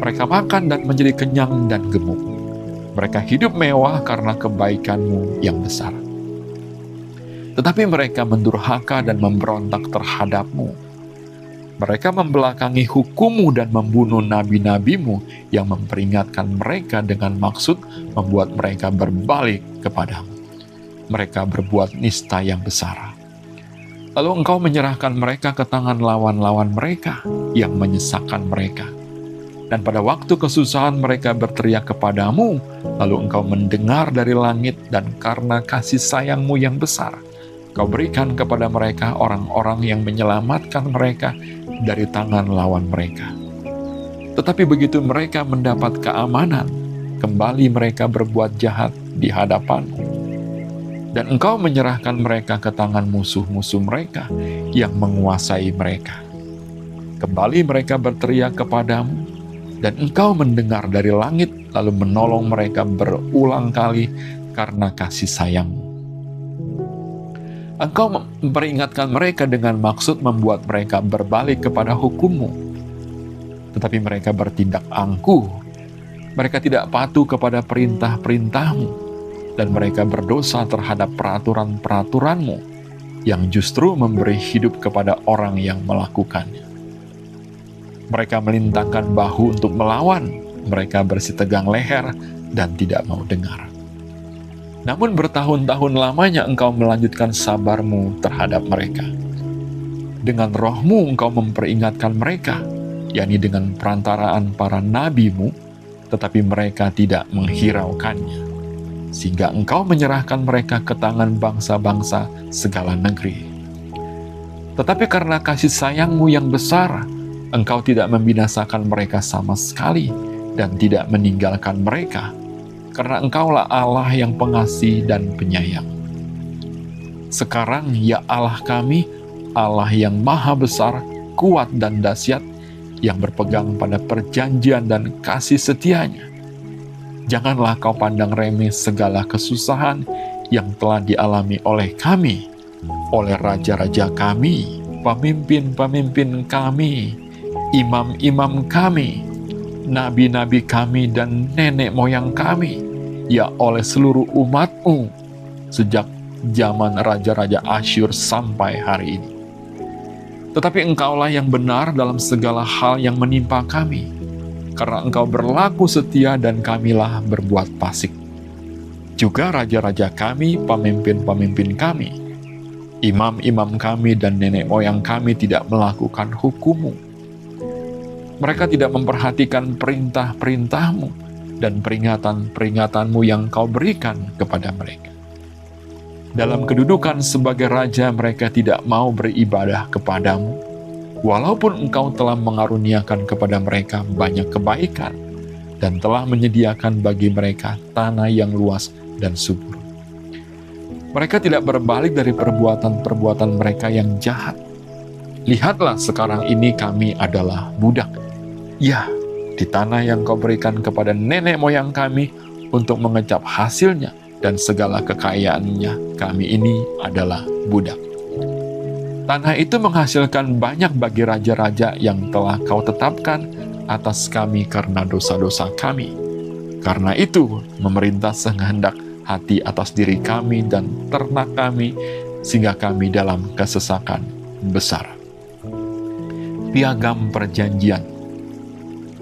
Mereka makan dan menjadi kenyang dan gemuk. Mereka hidup mewah karena kebaikan-Mu yang besar. Tetapi mereka mendurhaka dan memberontak terhadap-Mu. Mereka membelakangi hukum-Mu dan membunuh nabi-nabi-Mu yang memperingatkan mereka dengan maksud membuat mereka berbalik kepadamu. Mereka berbuat nista yang besar. Lalu Engkau menyerahkan mereka ke tangan lawan-lawan mereka yang menyesakkan mereka. Dan pada waktu kesusahan mereka berteriak kepadamu, lalu Engkau mendengar dari langit, dan karena kasih sayang-Mu yang besar, Kau berikan kepada mereka orang-orang yang menyelamatkan mereka dari tangan lawan mereka. Tetapi begitu mereka mendapat keamanan, kembali mereka berbuat jahat di hadapan-Mu. Dan Engkau menyerahkan mereka ke tangan musuh-musuh mereka yang menguasai mereka. Kembali mereka berteriak kepadamu, dan Engkau mendengar dari langit, lalu menolong mereka berulang kali karena kasih sayang-Mu. Engkau memperingatkan mereka dengan maksud membuat mereka berbalik kepada hukum-Mu. Tetapi mereka bertindak angkuh. Mereka tidak patuh kepada perintah-perintah-Mu, dan mereka berdosa terhadap peraturan-peraturan-Mu, yang justru memberi hidup kepada orang yang melakukannya. Mereka melintangkan bahu untuk melawan, mereka bersitegang leher dan tidak mau dengar. Namun bertahun-tahun lamanya Engkau melanjutkan sabar-Mu terhadap mereka. Dengan Roh-Mu Engkau memperingatkan mereka, yakni dengan perantaraan para nabi-Mu, tetapi mereka tidak menghiraukannya. Sehingga Engkau menyerahkan mereka ke tangan bangsa-bangsa segala negeri. Tetapi karena kasih sayang-Mu yang besar, Engkau tidak membinasakan mereka sama sekali dan tidak meninggalkan mereka, karena Engkaulah Allah yang pengasih dan penyayang. Sekarang, ya Allah kami, Allah yang maha besar, kuat dan dahsyat, yang berpegang pada perjanjian dan kasih setia-Nya. Janganlah Kau pandang remeh segala kesusahan yang telah dialami oleh kami, oleh raja-raja kami, pemimpin-pemimpin kami, imam-imam kami, nabi-nabi kami, dan nenek moyang kami, ya oleh seluruh umat-Mu, sejak zaman raja-raja Asyur sampai hari ini. Tetapi Engkaulah yang benar dalam segala hal yang menimpa kami, karena Engkau berlaku setia dan kamilah berbuat fasik. Juga raja-raja kami, pemimpin-pemimpin kami, imam-imam kami, dan nenek moyang kami tidak melakukan hukum-Mu. Mereka tidak memperhatikan perintah-perintah-Mu dan peringatan-peringatan-Mu yang Kau berikan kepada mereka. Dalam kedudukan sebagai raja, mereka tidak mau beribadah kepadamu, walaupun Engkau telah mengaruniakan kepada mereka banyak kebaikan dan telah menyediakan bagi mereka tanah yang luas dan subur. Mereka tidak berbalik dari perbuatan-perbuatan mereka yang jahat. Lihatlah, sekarang ini kami adalah budak. Ya, di tanah yang Kau berikan kepada nenek moyang kami untuk mengecap hasilnya, dan segala kekayaannya, kami ini adalah budak. Tanah itu menghasilkan banyak bagi raja-raja yang telah Kau tetapkan atas kami karena dosa-dosa kami. Karena itu, memerintah sekehendak hati atas diri kami dan ternak kami, sehingga kami dalam kesesakan besar. Piagam perjanjian.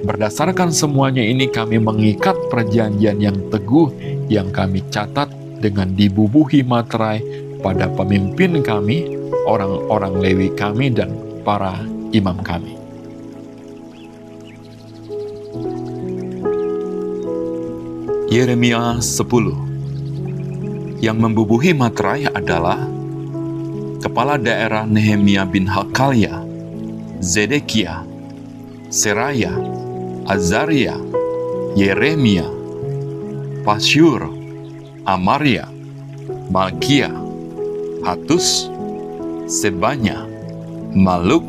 Berdasarkan semuanya ini, kami mengikat perjanjian yang teguh yang kami catat dengan dibubuhi materai pada pemimpin kami, orang-orang Lewi kami, dan para imam kami. Yeremia 10. Yang membubuhi materai adalah kepala daerah Nehemia bin Hakalia, Zedekia, Seraya, Azaria, Yeremia, Pasyur, Amaria, Malkia, Hatus, Sebanya, Maluk,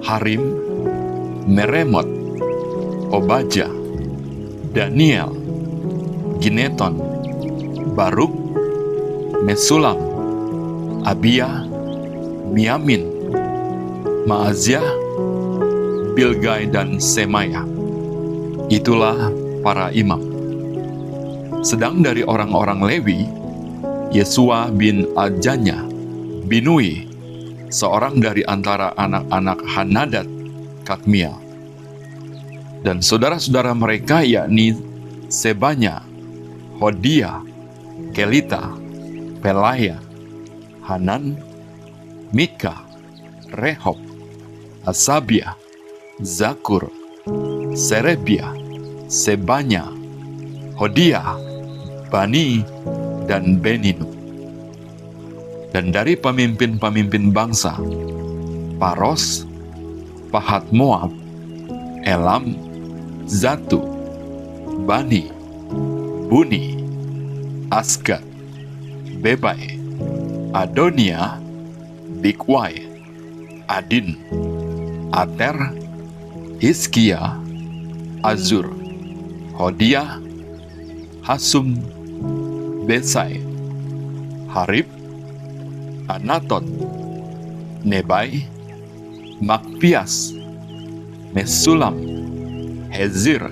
Harim, Meremot, Obaja, Daniel, Gineton, Baruk, Mesulam, Abia, Miamin, Maaziah, Bilgai, dan Semaya. Itulah para imam. Sedang dari orang-orang Lewi, Yesua bin Ajanya, Binui, seorang dari antara anak-anak Hanadat, Kadmiel. Dan saudara-saudara mereka yakni Sebanya, Hodia, Kelita, Pelaya, Hanan, Mika, Rehob, Hasabia, Zakur, Serebia, Sebanya, Hodia, Bani, dan Beninu. Dan dari pemimpin-pemimpin bangsa, Paros, Pahat Moab, Elam, Zatu, Bani, Buni, Asgad, Bebai, Adonia, Bikwai, Adin, Ater, Hizkia, Azur, Hodia, Hasum, Besai, Harib, Anatot, Nebai, Makpias, Mesulam, Hezir,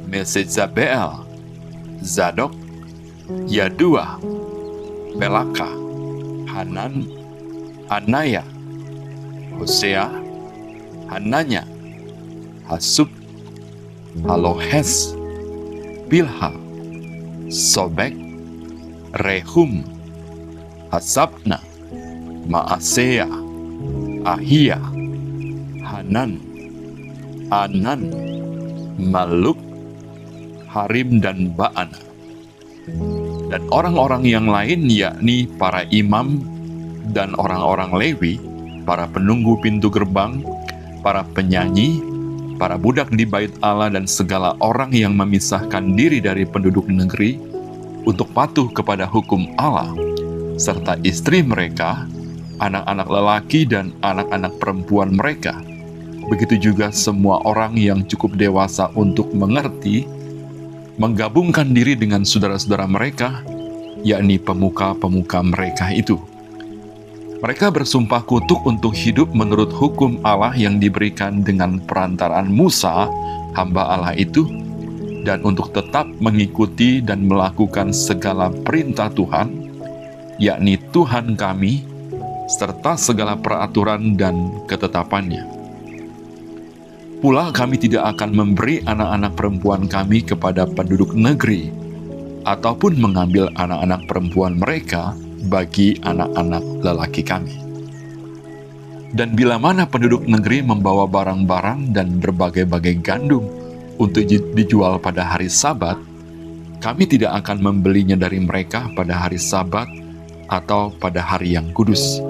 Mesezabeel, Zadok, Yadua, Pelaka, Hanan, Anaya, Hosea, Hananya, Hasub, Halohes, Bilha, Sobek, Rehum, Hasabna, Maasea, Ahia, Hanan, Anan, Maluk, Harim, dan Baana. Dan orang-orang yang lain yakni para imam dan orang-orang Lewi, para penunggu pintu gerbang, para penyanyi, para budak di bait Allah, dan segala orang yang memisahkan diri dari penduduk negeri untuk patuh kepada hukum Allah, serta istri mereka, anak-anak lelaki dan anak-anak perempuan mereka. Begitu juga semua orang yang cukup dewasa untuk mengerti, menggabungkan diri dengan saudara-saudara mereka, yakni pemuka-pemuka mereka itu. Mereka bersumpah kutuk untuk hidup menurut hukum Allah yang diberikan dengan perantaraan Musa, hamba Allah itu, dan untuk tetap mengikuti dan melakukan segala perintah Tuhan, yakni Tuhan kami, serta segala peraturan dan ketetapannya. Pula kami tidak akan memberi anak-anak perempuan kami kepada penduduk negeri, ataupun mengambil anak-anak perempuan mereka bagi anak-anak lelaki kami. Dan bila mana penduduk negeri membawa barang-barang dan berbagai-bagai gandum untuk dijual pada hari Sabat, kami tidak akan membelinya dari mereka pada hari Sabat atau pada hari yang kudus.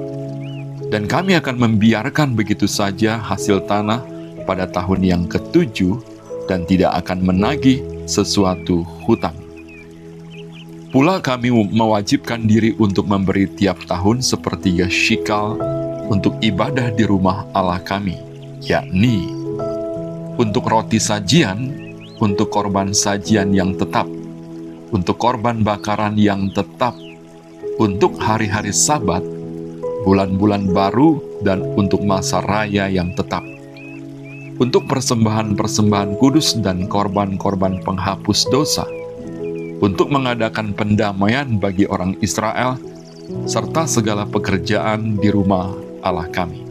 Dan kami akan membiarkan begitu saja hasil tanah pada tahun yang ke-7 dan tidak akan menagih sesuatu hutang. Pula kami mewajibkan diri untuk memberi tiap tahun sepertiga shikal untuk ibadah di rumah Allah kami, yakni untuk roti sajian, untuk korban sajian yang tetap, untuk korban bakaran yang tetap, untuk hari-hari Sabat, bulan-bulan baru, dan untuk masa raya yang tetap, untuk persembahan-persembahan kudus dan korban-korban penghapus dosa, untuk mengadakan pendamaian bagi orang Israel, serta segala pekerjaan di rumah Allah kami.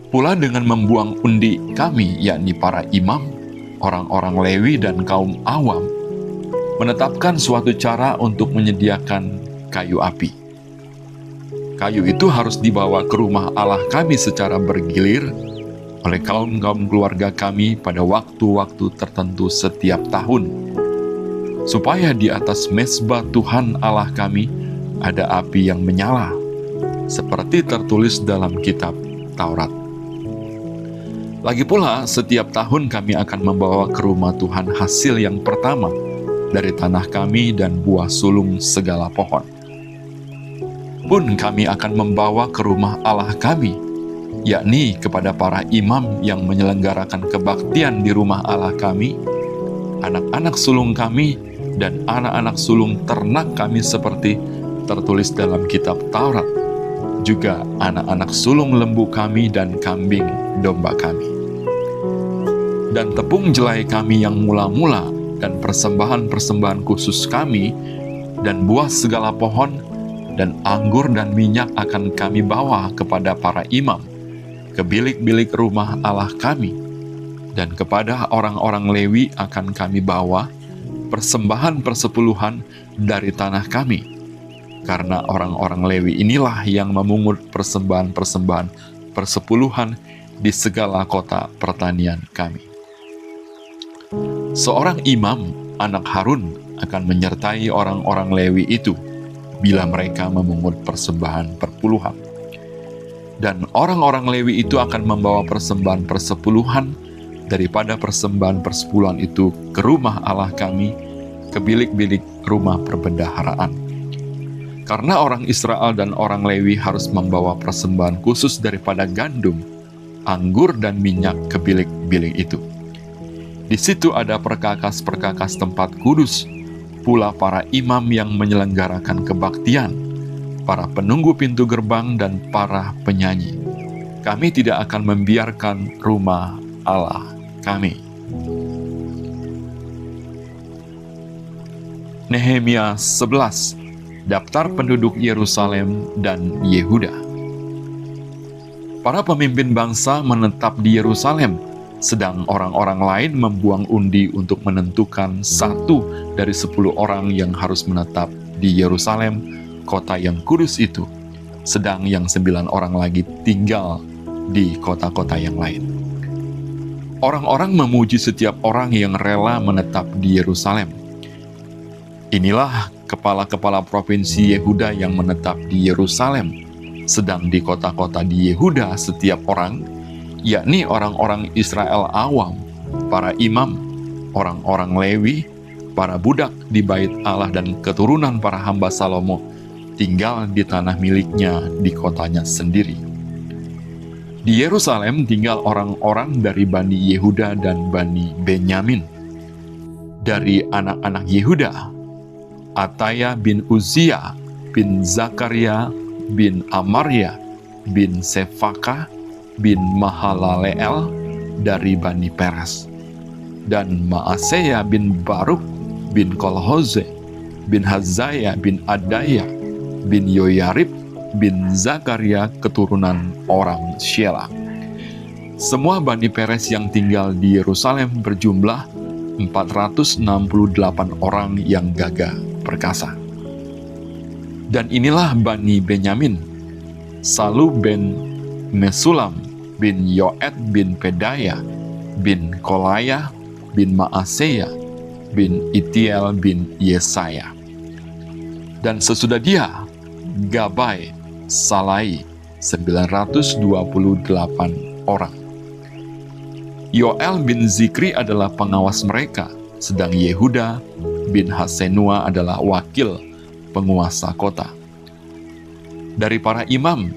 Pula dengan membuang undi kami, yakni para imam, orang-orang Lewi, dan kaum awam, menetapkan suatu cara untuk menyediakan kayu api. Kayu itu harus dibawa ke rumah Allah kami secara bergilir oleh kaum-kaum keluarga kami pada waktu-waktu tertentu setiap tahun, supaya di atas mezbah Tuhan Allah kami ada api yang menyala, seperti tertulis dalam kitab Taurat. Lagi pula, setiap tahun kami akan membawa ke rumah Tuhan hasil yang pertama dari tanah kami dan buah sulung segala pohon. Pun kami akan membawa ke rumah Allah kami, yakni kepada para imam yang menyelenggarakan kebaktian di rumah Allah kami, anak-anak sulung kami, dan anak-anak sulung ternak kami seperti tertulis dalam kitab Taurat, juga anak-anak sulung lembu kami dan kambing domba kami. Dan tepung jelai kami yang mula-mula, dan persembahan-persembahan khusus kami, dan buah segala pohon, dan anggur dan minyak akan kami bawa kepada para imam, ke bilik-bilik rumah Allah kami, dan kepada orang-orang Lewi akan kami bawa persembahan persepuluhan dari tanah kami, karena orang-orang Lewi inilah yang memungut persembahan-persembahan persepuluhan di segala kota pertanian kami. Seorang imam, anak Harun, akan menyertai orang-orang Lewi itu bila mereka memungut persembahan perpuluhan. Dan orang-orang Lewi itu akan membawa persembahan persepuluhan daripada persembahan persepuluhan itu ke rumah Allah kami, ke bilik-bilik rumah perbendaharaan. Karena orang Israel dan orang Lewi harus membawa persembahan khusus daripada gandum, anggur, dan minyak ke bilik-bilik itu. Di situ ada perkakas-perkakas tempat kudus, pula para imam yang menyelenggarakan kebaktian, para penunggu pintu gerbang, dan para penyanyi. Kami tidak akan membiarkan rumah Allah kami. Nehemia 11, Daftar penduduk Yerusalem dan Yehuda. Para pemimpin bangsa menetap di Yerusalem, sedang orang-orang lain membuang undi untuk menentukan 1 dari 10 orang yang harus menetap di Yerusalem, kota yang kudus itu, sedang yang 9 orang lagi tinggal di kota-kota yang lain. Orang-orang memuji setiap orang yang rela menetap di Yerusalem. Inilah kepala-kepala provinsi Yehuda yang menetap di Yerusalem, sedang di kota-kota di Yehuda setiap orang, yakni orang-orang Israel awam, para imam, orang-orang Lewi, para budak di bait Allah, dan keturunan para hamba Salomo tinggal di tanah miliknya di kotanya sendiri. Di Yerusalem tinggal orang-orang dari Bani Yehuda dan Bani Benyamin. Dari anak-anak Yehuda, Ataya bin Uzia, bin Zakaria, bin Amaria, bin Sefaka, bin Mahalaleel dari Bani Peres, dan Maaseya bin Baruk, bin Kolhoze, bin Hazaya, bin Adaya, bin Yoyarib, bin Zakaria, keturunan orang Shelah. Semua Bani Peres yang tinggal di Yerusalem berjumlah 468 orang yang gagah perkasa. Dan inilah Bani Benyamin: Salu bin Mesulam, bin Yoed, bin Pedaya, bin Kolaya, bin Maaseya, bin Itiel, bin Yesaya. Dan sesudah dia, Gabai, Salai, 928 orang. Yoel bin Zikri adalah pengawas mereka, sedang Yehuda bin Hasenua adalah wakil penguasa kota. Dari para imam,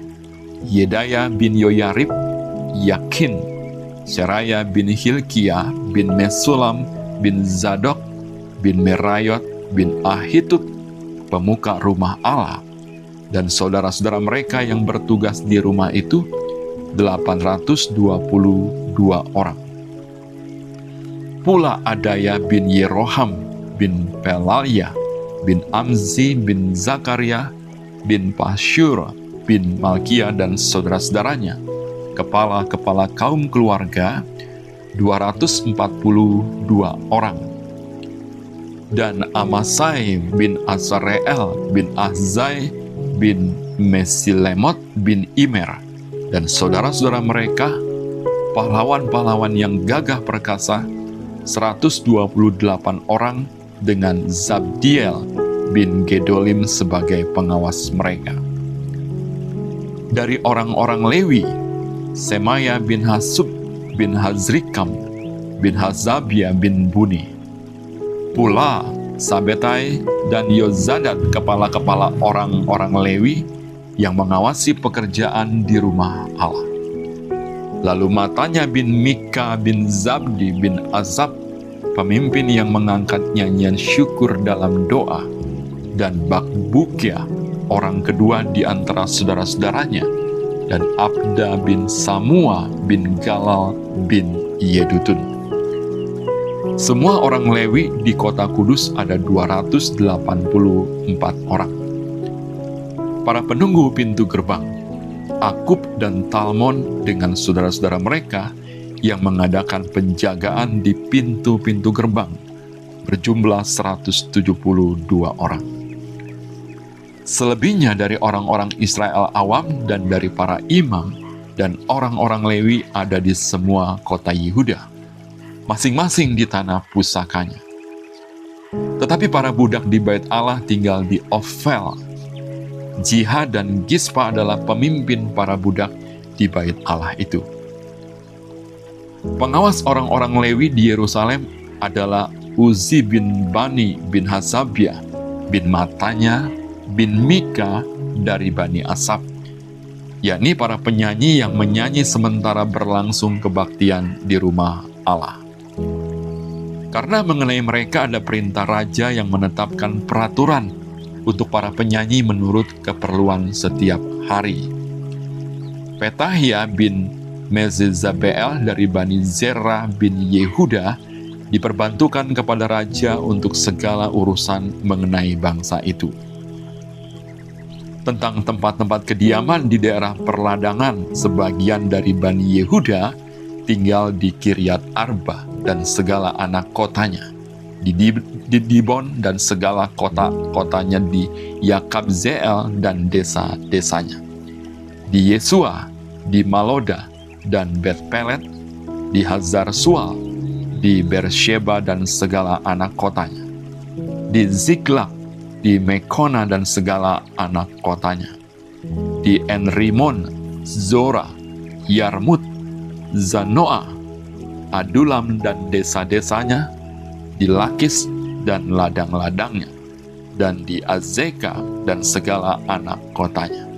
Yedaya bin Yoyarib, Yakin, Seraya bin Hilkiah, bin Mesulam, bin Zadok, bin Merayot, bin Ahitub, pemuka rumah Allah, dan saudara-saudara mereka yang bertugas di rumah itu, 822 orang. Pula Adaya bin Yeroham, bin Pelalya, bin Amzi, bin Zakaria, bin Pashur, bin Malkia, dan saudara-saudaranya, kepala-kepala kaum keluarga, 242 orang. Dan Amasai bin Azareel, bin Ahzai, bin Mesilemot, bin Imer, dan saudara-saudara mereka, pahlawan-pahlawan yang gagah perkasa, 128 orang, dengan Zabdiel bin Gedolim sebagai pengawas mereka. Dari orang-orang Lewi, Semaya bin Hasub, bin Hazrikam, bin Hazabia bin Buni. Pula Sabetai dan Yozadat, kepala-kepala orang-orang Lewi yang mengawasi pekerjaan di rumah Allah. Lalu Matanya bin Mika bin Zabdi bin Azab, pemimpin yang mengangkat nyanyian syukur dalam doa, dan Bakbukia, orang kedua di antara saudara-saudaranya, dan Abda bin Samua bin Galal bin Yedutun. Semua orang Lewi di kota Kudus ada 284 orang. Para penunggu pintu gerbang, Akub dan Talmon dengan saudara-saudara mereka yang mengadakan penjagaan di pintu-pintu gerbang, berjumlah 172 orang. Selebihnya dari orang-orang Israel awam dan dari para imam dan orang-orang Lewi ada di semua kota Yehuda, masing-masing di tanah pusakanya. Tetapi para budak di bait Allah tinggal di Ofel. Jiha dan Gispa adalah pemimpin para budak di bait Allah itu. Pengawas orang-orang Lewi di Yerusalem adalah Uzi bin Bani bin Hasabia bin Matanya bin Mika dari Bani Asaf, yakni para penyanyi yang menyanyi sementara berlangsung kebaktian di rumah Allah. Karena mengenai mereka ada perintah raja yang menetapkan peraturan untuk para penyanyi menurut keperluan setiap hari. Petahia bin Mezezabel dari Bani Zerah bin Yehuda diperbantukan kepada raja untuk segala urusan mengenai bangsa itu. Tentang tempat-tempat kediaman di daerah perladangan, sebagian dari Bani Yehuda tinggal di Kiryat Arba dan segala anak kotanya, di Dibon dan segala kota-kotanya, di Yakabzeel dan desa-desanya, di Yesua, di Maloda dan Bet-Pelet, di Hazar Sual, di Bersheba dan segala anak kotanya, di Ziklag, di Mekona dan segala anak kotanya, di Enrimon, Zora, Yarmut, Zanoa, Adulam dan desa-desanya, di Lakis dan ladang-ladangnya, dan di Azeka dan segala anak kotanya.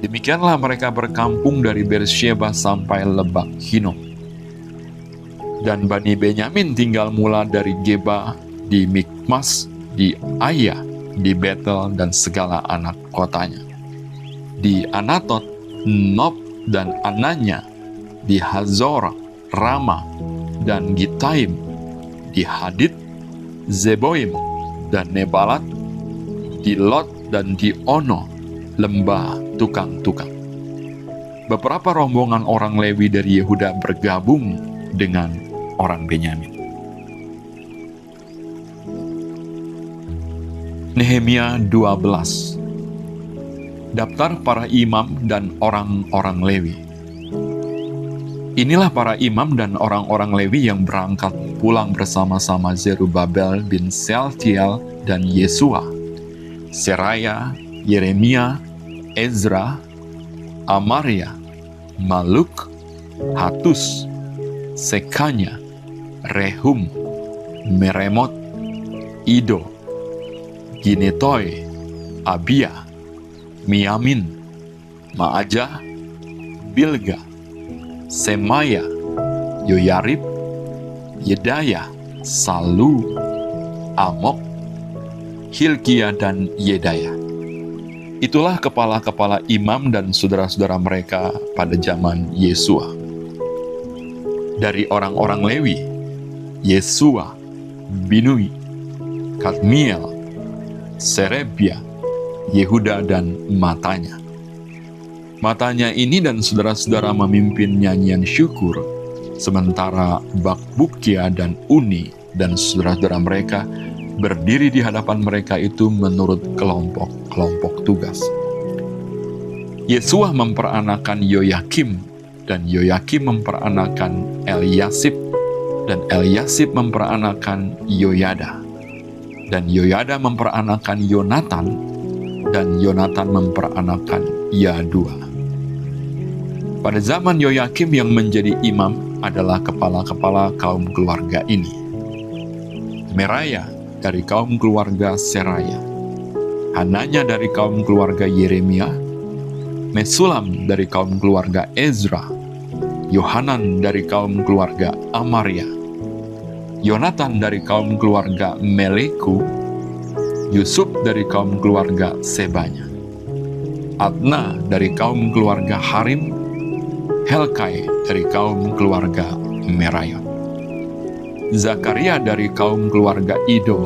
Demikianlah mereka berkampung dari Bersheba sampai Lebak Hinom. Dan Bani Benyamin tinggal mula dari Geba, di Mikmas, di Aya, di Betel dan segala anak kotanya, di Anatot, Nob dan Ananya, di Hazor, Rama dan Gitaim, di Hadid, Zeboim dan Nebalat, di Lot dan di Ono, lembah tukang-tukang. Beberapa rombongan orang Lewi dari Yehuda bergabung dengan orang Benyamin. Nehemia 12. Daftar para imam dan orang-orang Lewi. Inilah para imam dan orang-orang Lewi yang berangkat pulang bersama-sama Zerubabel bin Sealtiel dan Yesua, Seraya, Yeremia, Ezra, Amaria, Maluk, Hatus, Sekanya, Rehum, Meremot, Ido, Ginetoy, Abia, Miamin, Maajah, Bilga, Semaya, Yoyarib, Yedaya, Salu, Amok, Hilkia dan Yedaya. Itulah kepala-kepala imam dan saudara-saudara mereka pada zaman Yesua. Dari orang-orang Lewi, Yesua, Binui, Kadmiel, Serebia, Yehuda dan Matanya. Matanya ini dan saudara-saudara memimpin nyanyian syukur, sementara Bakbukia dan Uni dan saudara-saudara mereka berdiri di hadapan mereka itu menurut kelompok-kelompok tugas. Yesua memperanakan Yoyakim, dan Yoyakim memperanakan Eliasib, dan Eliasib memperanakan Yoyada, dan Yoyada memperanakan Yonatan, dan Yonatan memperanakan Yadua. Pada zaman Yoyakim yang menjadi imam adalah kepala-kepala kaum keluarga ini: Meraya dari kaum keluarga Seraya, Hananya dari kaum keluarga Yeremia, Mesulam dari kaum keluarga Ezra, Yohanan dari kaum keluarga Amaria, Yonatan dari kaum keluarga Meleku, Yusuf dari kaum keluarga Sebanya, Adna dari kaum keluarga Harim, Helkai dari kaum keluarga Merayot, Zakaria dari kaum keluarga Ido,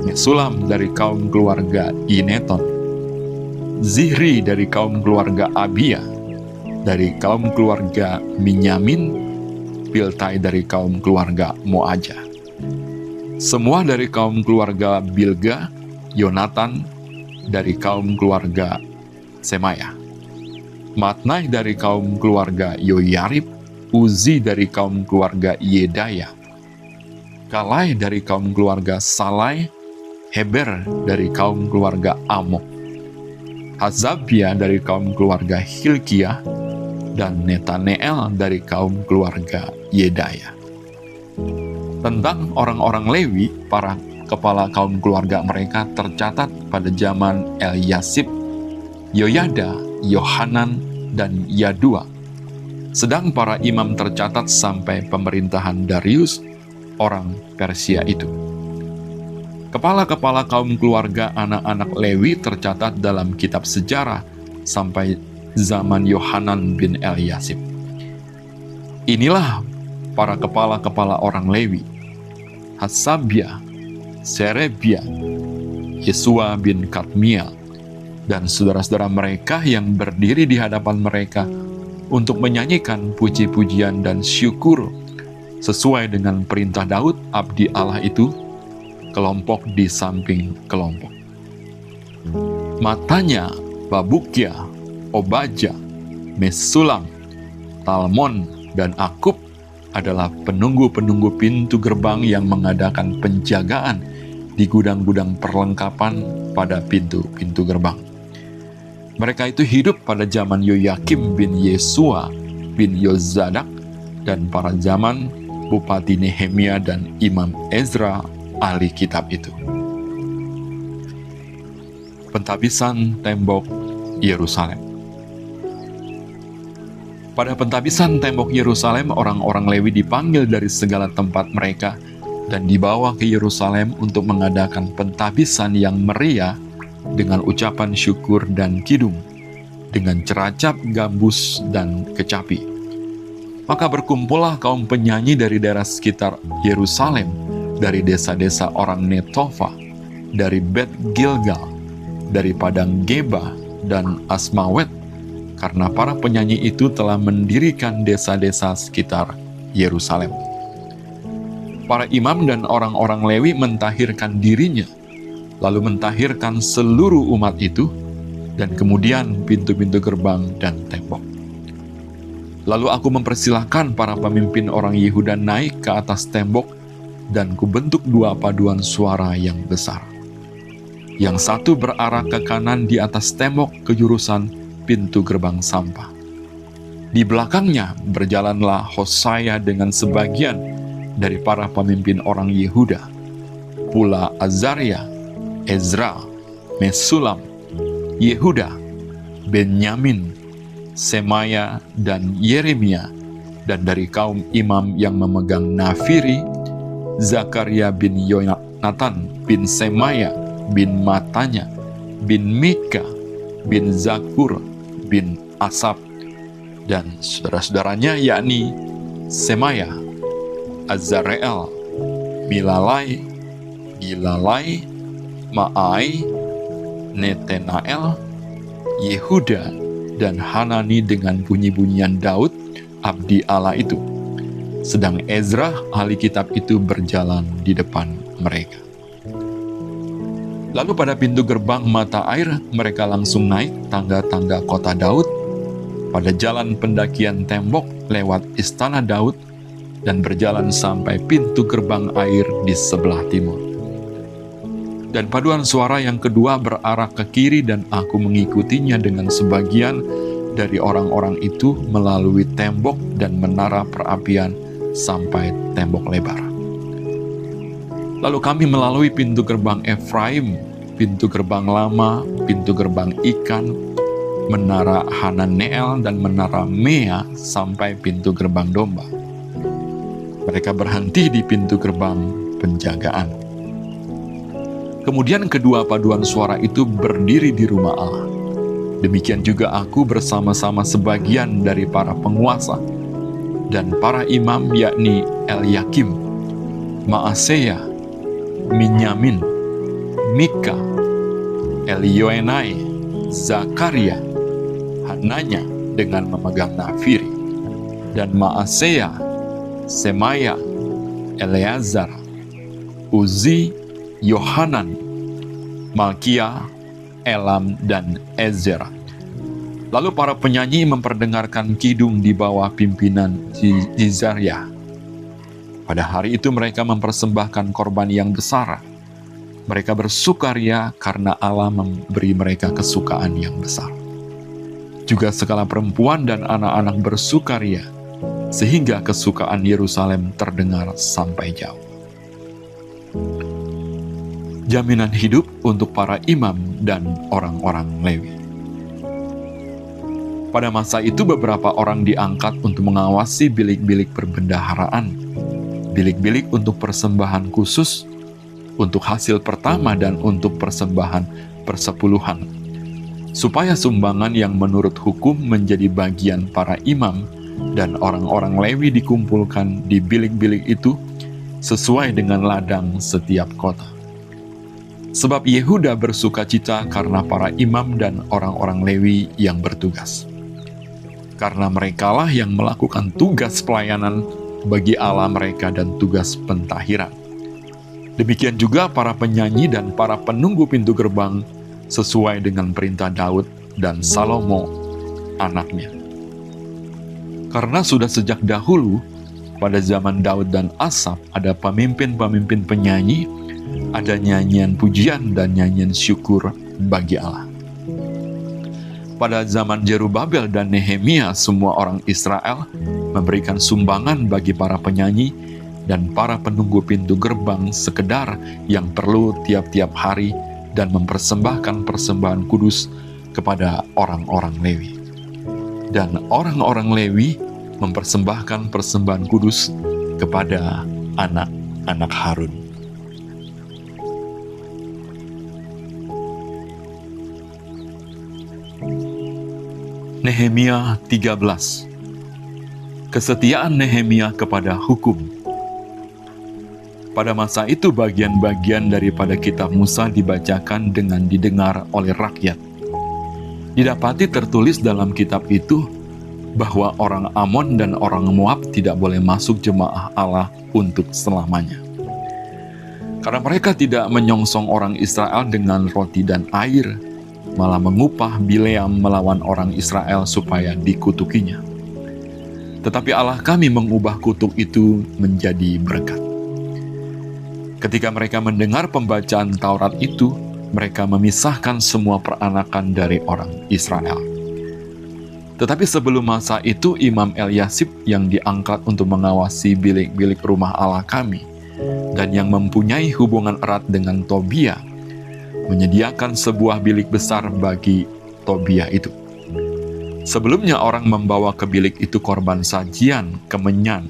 Mesulam dari kaum keluarga Gineton, Zihri dari kaum keluarga Abia, dari kaum keluarga Minyamin, Piltai dari kaum keluarga Moaja. Semua dari kaum keluarga Bilga, Yonatan dari kaum keluarga Semaya, Matnai dari kaum keluarga Yoyarib, Uzi dari kaum keluarga Yedaya, Kalai dari kaum keluarga Salai, Heber dari kaum keluarga Amok, Hazabia dari kaum keluarga Hilkiah, dan Netaneel dari kaum keluarga Yedaya. Tentang orang-orang Lewi, para kepala kaum keluarga mereka tercatat pada zaman Eliasib, Yoyada, Yohanan, dan Yadua. Sedang para imam tercatat sampai pemerintahan Darius, orang Persia itu. Kepala-kepala kaum keluarga anak-anak Lewi tercatat dalam kitab sejarah sampai zaman Yohanan bin Eliasib. Inilah para kepala-kepala orang Lewi: Hasabia, Serebia, Yesua bin Kadmiel, dan saudara-saudara mereka yang berdiri di hadapan mereka untuk menyanyikan puji-pujian dan syukur sesuai dengan perintah Daud, abdi Allah itu, kelompok di samping kelompok. Matanya, Babukia, Obaja, Mesulam, Talmon, dan Akub adalah penunggu-penunggu pintu gerbang yang mengadakan penjagaan di gudang-gudang perlengkapan pada pintu-pintu gerbang. Mereka itu hidup pada zaman Yoyakim bin Yesua bin Yozadak dan pada zaman Bupati Nehemia dan Imam Ezra, ahli kitab itu. Pentabisan tembok Yerusalem. Pada pentabisan tembok Yerusalem, orang-orang Lewi dipanggil dari segala tempat mereka dan dibawa ke Yerusalem untuk mengadakan pentabisan yang meriah dengan ucapan syukur dan kidung, dengan ceracap, gambus, dan kecapi. Maka berkumpullah kaum penyanyi dari daerah sekitar Yerusalem, dari desa-desa orang Netofa, dari Bet Gilgal, dari Padang Geba, dan Asmawet, karena para penyanyi itu telah mendirikan desa-desa sekitar Yerusalem. Para imam dan orang-orang Lewi mentahirkan dirinya, lalu mentahirkan seluruh umat itu, dan kemudian pintu-pintu gerbang dan tembok. Lalu aku mempersilahkan para pemimpin orang Yehuda naik ke atas tembok, dan kubentuk dua paduan suara yang besar. Yang satu berarah ke kanan di atas tembok ke jurusan pintu gerbang sampah. Di belakangnya berjalanlah Hosaya dengan sebagian dari para pemimpin orang Yehuda, pula Azaria, Ezra, Mesulam, Yehuda, Benyamin, Semaya, dan Yeremia, dan dari kaum imam yang memegang nafiri, Zakaria bin Yonatan bin Semaya bin Matanya bin Mika bin Zakur bin Asap, dan saudara-saudaranya yakni Semaya, Azareel, Milalai, Gilalai, Maai, Netenael, Yehuda, dan Hanani dengan bunyi-bunyian Daud, abdi Allah itu. Sedang Ezra, ahli kitab itu berjalan di depan mereka. Lalu pada pintu gerbang mata air, mereka langsung naik tangga-tangga kota Daud, pada jalan pendakian tembok lewat istana Daud, dan berjalan sampai pintu gerbang air di sebelah timur. Dan paduan suara yang kedua berarah ke kiri, dan aku mengikutinya dengan sebagian dari orang-orang itu melalui tembok dan menara perapian sampai tembok lebar. Lalu kami melalui pintu gerbang Efraim, pintu gerbang lama, pintu gerbang ikan, menara Hananeel, dan menara Mea sampai pintu gerbang domba. Mereka berhenti di pintu gerbang penjagaan. Kemudian kedua paduan suara itu berdiri di rumah Allah. Demikian juga aku bersama-sama sebagian dari para penguasa dan para imam, yakni Eliakim, Maaseya, Minyamin, Mika, Elioenai, Zakaria, Hananya dengan memegang nafiri, dan Maaseya, Semaya, Eleazar, Uzi, Yohanan, Malkia, Elam, dan Ezra. Lalu para penyanyi memperdengarkan kidung di bawah pimpinan Zizariah. Pada hari itu mereka mempersembahkan korban yang besar. Mereka bersukaria karena Allah memberi mereka kesukaan yang besar. Juga segala perempuan dan anak-anak bersukaria, sehingga kesukaan Yerusalem terdengar sampai jauh. Jaminan hidup untuk para imam dan orang-orang Lewi. Pada masa itu beberapa orang diangkat untuk mengawasi bilik-bilik perbendaharaan, bilik-bilik untuk persembahan khusus, untuk hasil pertama dan untuk persembahan persepuluhan, supaya sumbangan yang menurut hukum menjadi bagian para imam dan orang-orang Lewi dikumpulkan di bilik-bilik itu sesuai dengan ladang setiap kota. Sebab Yehuda bersukacita karena para imam dan orang-orang Lewi yang bertugas. Karena merekalah yang melakukan tugas pelayanan bagi Allah mereka dan tugas pentahiran. Demikian juga para penyanyi dan para penunggu pintu gerbang sesuai dengan perintah Daud dan Salomo anaknya. Karena sudah sejak dahulu pada zaman Daud dan Asaf ada pemimpin-pemimpin penyanyi, ada nyanyian pujian dan nyanyian syukur bagi Allah. Pada zaman Zerubabel dan Nehemia, semua orang Israel memberikan sumbangan bagi para penyanyi dan para penunggu pintu gerbang sekedar yang perlu tiap-tiap hari dan mempersembahkan persembahan kudus kepada orang-orang Lewi. Dan orang-orang Lewi mempersembahkan persembahan kudus kepada anak-anak Harun. Nehemia 13. Kesetiaan Nehemia kepada hukum. Pada masa itu bagian-bagian daripada kitab Musa dibacakan dengan didengar oleh rakyat. Didapati tertulis dalam kitab itu bahwa orang Amon dan orang Moab tidak boleh masuk jemaah Allah untuk selamanya. Karena mereka tidak menyongsong orang Israel dengan roti dan air, malah mengupah Bileam melawan orang Israel supaya dikutukinya. Tetapi Allah kami mengubah kutuk itu menjadi berkat. Ketika mereka mendengar pembacaan Taurat itu, mereka memisahkan semua peranakan dari orang Israel. Tetapi sebelum masa itu, Imam Eliasib yang diangkat untuk mengawasi bilik-bilik rumah Allah kami, dan yang mempunyai hubungan erat dengan Tobia, menyediakan sebuah bilik besar bagi Tobia itu. Sebelumnya orang membawa ke bilik itu korban sajian, kemenyan,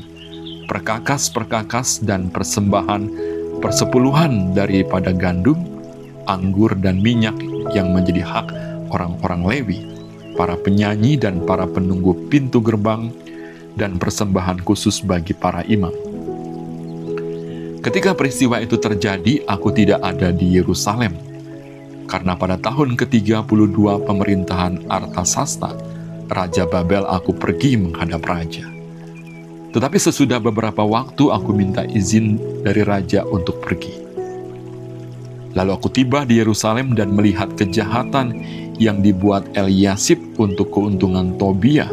perkakas-perkakas dan persembahan persepuluhan daripada gandum, anggur dan minyak yang menjadi hak orang-orang Lewi, para penyanyi dan para penunggu pintu gerbang, dan persembahan khusus bagi para imam. Ketika peristiwa itu terjadi, aku tidak ada di Yerusalem, karena pada tahun ke-32 pemerintahan Artasasta, Raja Babel, aku pergi menghadap raja. Tetapi sesudah beberapa waktu aku minta izin dari raja untuk pergi. Lalu aku tiba di Yerusalem dan melihat kejahatan yang dibuat Eliasib untuk keuntungan Tobia.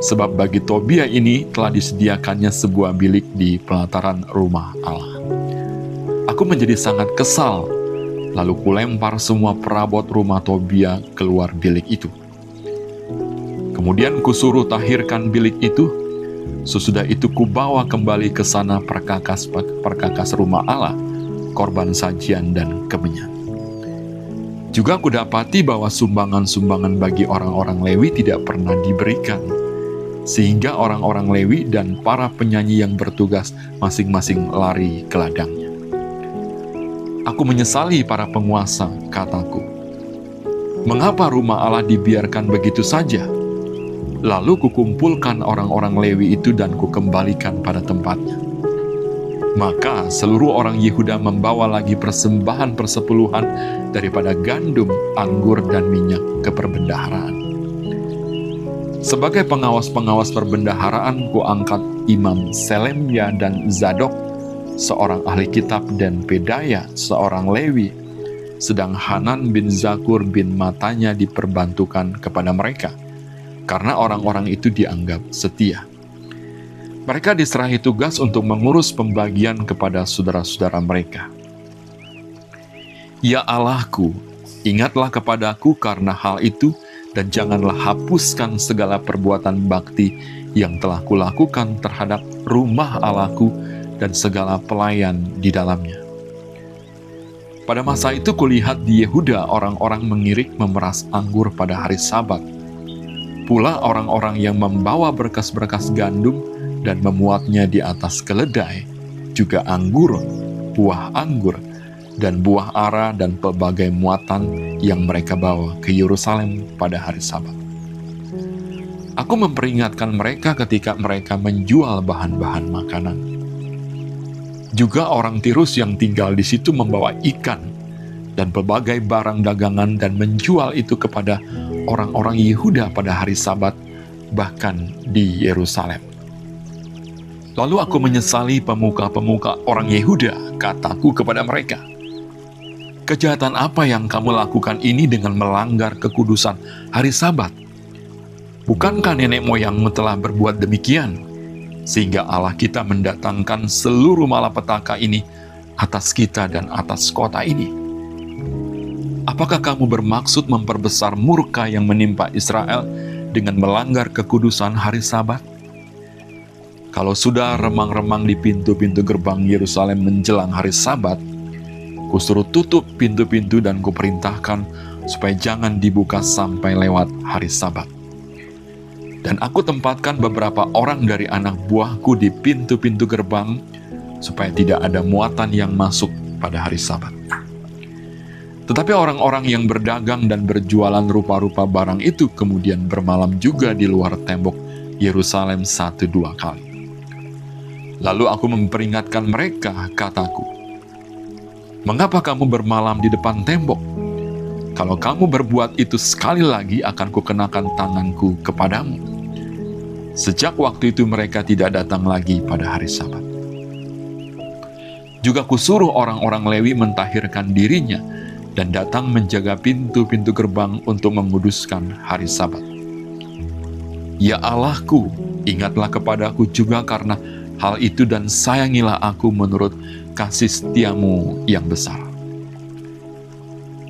Sebab bagi Tobia ini telah disediakannya sebuah bilik di pelataran rumah Allah. Aku menjadi sangat kesal, lalu kulempar semua perabot rumah Tobia keluar bilik itu. Kemudian kusuruh tahirkan bilik itu. Sesudah itu kubawa kembali ke sana perkakas rumah Allah, korban sajian dan kemenyan. Juga kudapati bahwa sumbangan-sumbangan bagi orang-orang Lewi tidak pernah diberikan, sehingga orang-orang Lewi dan para penyanyi yang bertugas masing-masing lari ke ladangnya. Aku menyesali para penguasa, kataku. Mengapa rumah Allah dibiarkan begitu saja? Lalu kukumpulkan orang-orang Lewi itu dan kukembalikan pada tempatnya. Maka seluruh orang Yehuda membawa lagi persembahan persepuluhan daripada gandum, anggur, dan minyak ke perbendaharaan. Sebagai pengawas-pengawas perbendaharaan, kuangkat Imam Selemya dan Zadok, seorang ahli kitab, dan Pedaya, seorang Lewi, sedang Hanan bin Zakur bin Matanya diperbantukan kepada mereka, karena orang-orang itu dianggap setia. Mereka diserahi tugas untuk mengurus pembagian kepada saudara-saudara mereka. Ya Allahku, ingatlah kepadaku karena hal itu, dan janganlah hapuskan segala perbuatan bakti yang telah kulakukan terhadap rumah Allahku dan segala pelayan di dalamnya. Pada masa itu kulihat di Yehuda orang-orang mengirik memeras anggur pada hari Sabat. Pula orang-orang yang membawa berkas-berkas gandum dan memuatnya di atas keledai, juga anggur, buah anggur, dan buah ara dan pelbagai muatan yang mereka bawa ke Yerusalem pada hari Sabat. Aku memperingatkan mereka ketika mereka menjual bahan-bahan makanan. Juga orang Tirus yang tinggal di situ membawa ikan dan pelbagai barang dagangan dan menjual itu kepada orang-orang Yehuda pada hari Sabat, bahkan di Yerusalem. Lalu aku menyesali pemuka-pemuka orang Yehuda, kataku kepada mereka, kejahatan apa yang kamu lakukan ini dengan melanggar kekudusan hari Sabat? Bukankah nenek moyangmu telah berbuat demikian, sehingga Allah kita mendatangkan seluruh malapetaka ini atas kita dan atas kota ini? Apakah kamu bermaksud memperbesar murka yang menimpa Israel dengan melanggar kekudusan hari Sabat? Kalau sudah remang-remang di pintu-pintu gerbang Yerusalem menjelang hari Sabat, kusuruh tutup pintu-pintu dan kuperintahkan supaya jangan dibuka sampai lewat hari Sabat. Dan aku tempatkan beberapa orang dari anak buahku di pintu-pintu gerbang, supaya tidak ada muatan yang masuk pada hari Sabat. Tetapi orang-orang yang berdagang dan berjualan rupa-rupa barang itu kemudian bermalam juga di luar tembok Yerusalem 1-2 kali. Lalu aku memperingatkan mereka, kataku, mengapa kamu bermalam di depan tembok? Kalau kamu berbuat itu sekali lagi, akan kukenakan tanganku kepadamu. Sejak waktu itu mereka tidak datang lagi pada hari Sabat. Juga kusuruh orang-orang Lewi mentahirkan dirinya dan datang menjaga pintu-pintu gerbang untuk menguduskan hari Sabat. Ya Allahku, ingatlah kepadaku juga karena hal itu dan sayangilah aku menurut kasih setiamu yang besar.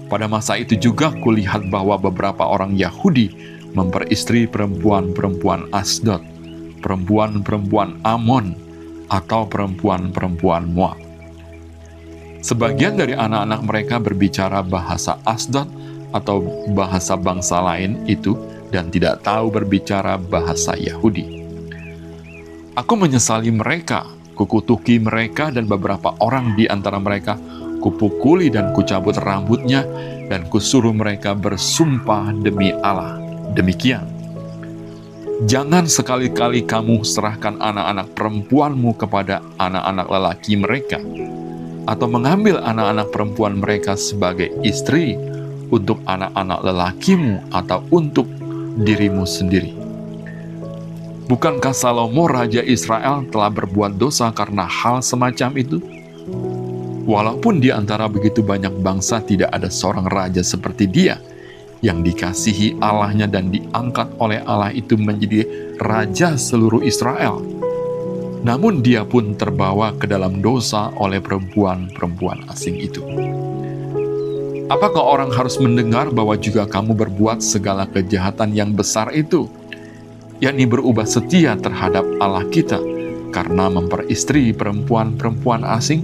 Pada masa itu juga kulihat bahwa beberapa orang Yahudi memperistri perempuan-perempuan Asdod, perempuan-perempuan Amon, atau perempuan-perempuan Moab. Sebagian dari anak-anak mereka berbicara bahasa Asdod atau bahasa bangsa lain itu dan tidak tahu berbicara bahasa Yahudi. Aku menyesali mereka, kukutuki mereka dan beberapa orang di antara mereka, kupukuli dan kucabut rambutnya, dan kusuruh mereka bersumpah demi Allah. Demikian, jangan sekali-kali kamu serahkan anak-anak perempuanmu kepada anak-anak lelaki mereka, atau mengambil anak-anak perempuan mereka sebagai istri untuk anak-anak lelakimu atau untuk dirimu sendiri. Bukankah Salomo Raja Israel telah berbuat dosa karena hal semacam itu? Walaupun di antara begitu banyak bangsa tidak ada seorang raja seperti dia, yang dikasihi Allahnya dan diangkat oleh Allah itu menjadi raja seluruh Israel. Namun dia pun terbawa ke dalam dosa oleh perempuan-perempuan asing itu. Apakah orang harus mendengar bahwa juga kamu berbuat segala kejahatan yang besar itu, yakni berubah setia terhadap Allah kita karena memperistri perempuan-perempuan asing?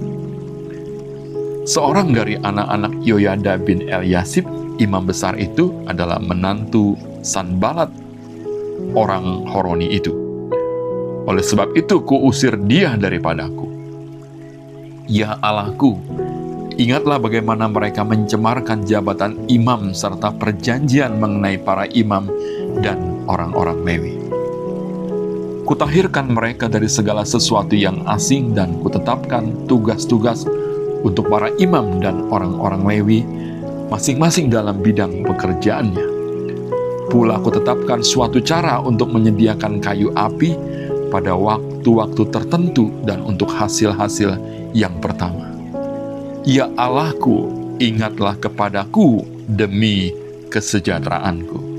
Seorang dari anak-anak Yoyada bin Eliasib, imam besar itu, adalah menantu Sanbalat, orang Horoni itu. Oleh sebab itu kuusir dia daripadaku. Ya Allahku, ingatlah bagaimana mereka mencemarkan jabatan imam serta perjanjian mengenai para imam dan orang-orang Lewi. Kutahirkan mereka dari segala sesuatu yang asing dan kutetapkan tugas-tugas untuk para imam dan orang-orang Lewi, masing-masing dalam bidang pekerjaannya. Pula kutetapkan suatu cara untuk menyediakan kayu api pada waktu-waktu tertentu dan untuk hasil-hasil yang pertama. Ya Allahku, ingatlah kepadaku demi kesejahteraanku.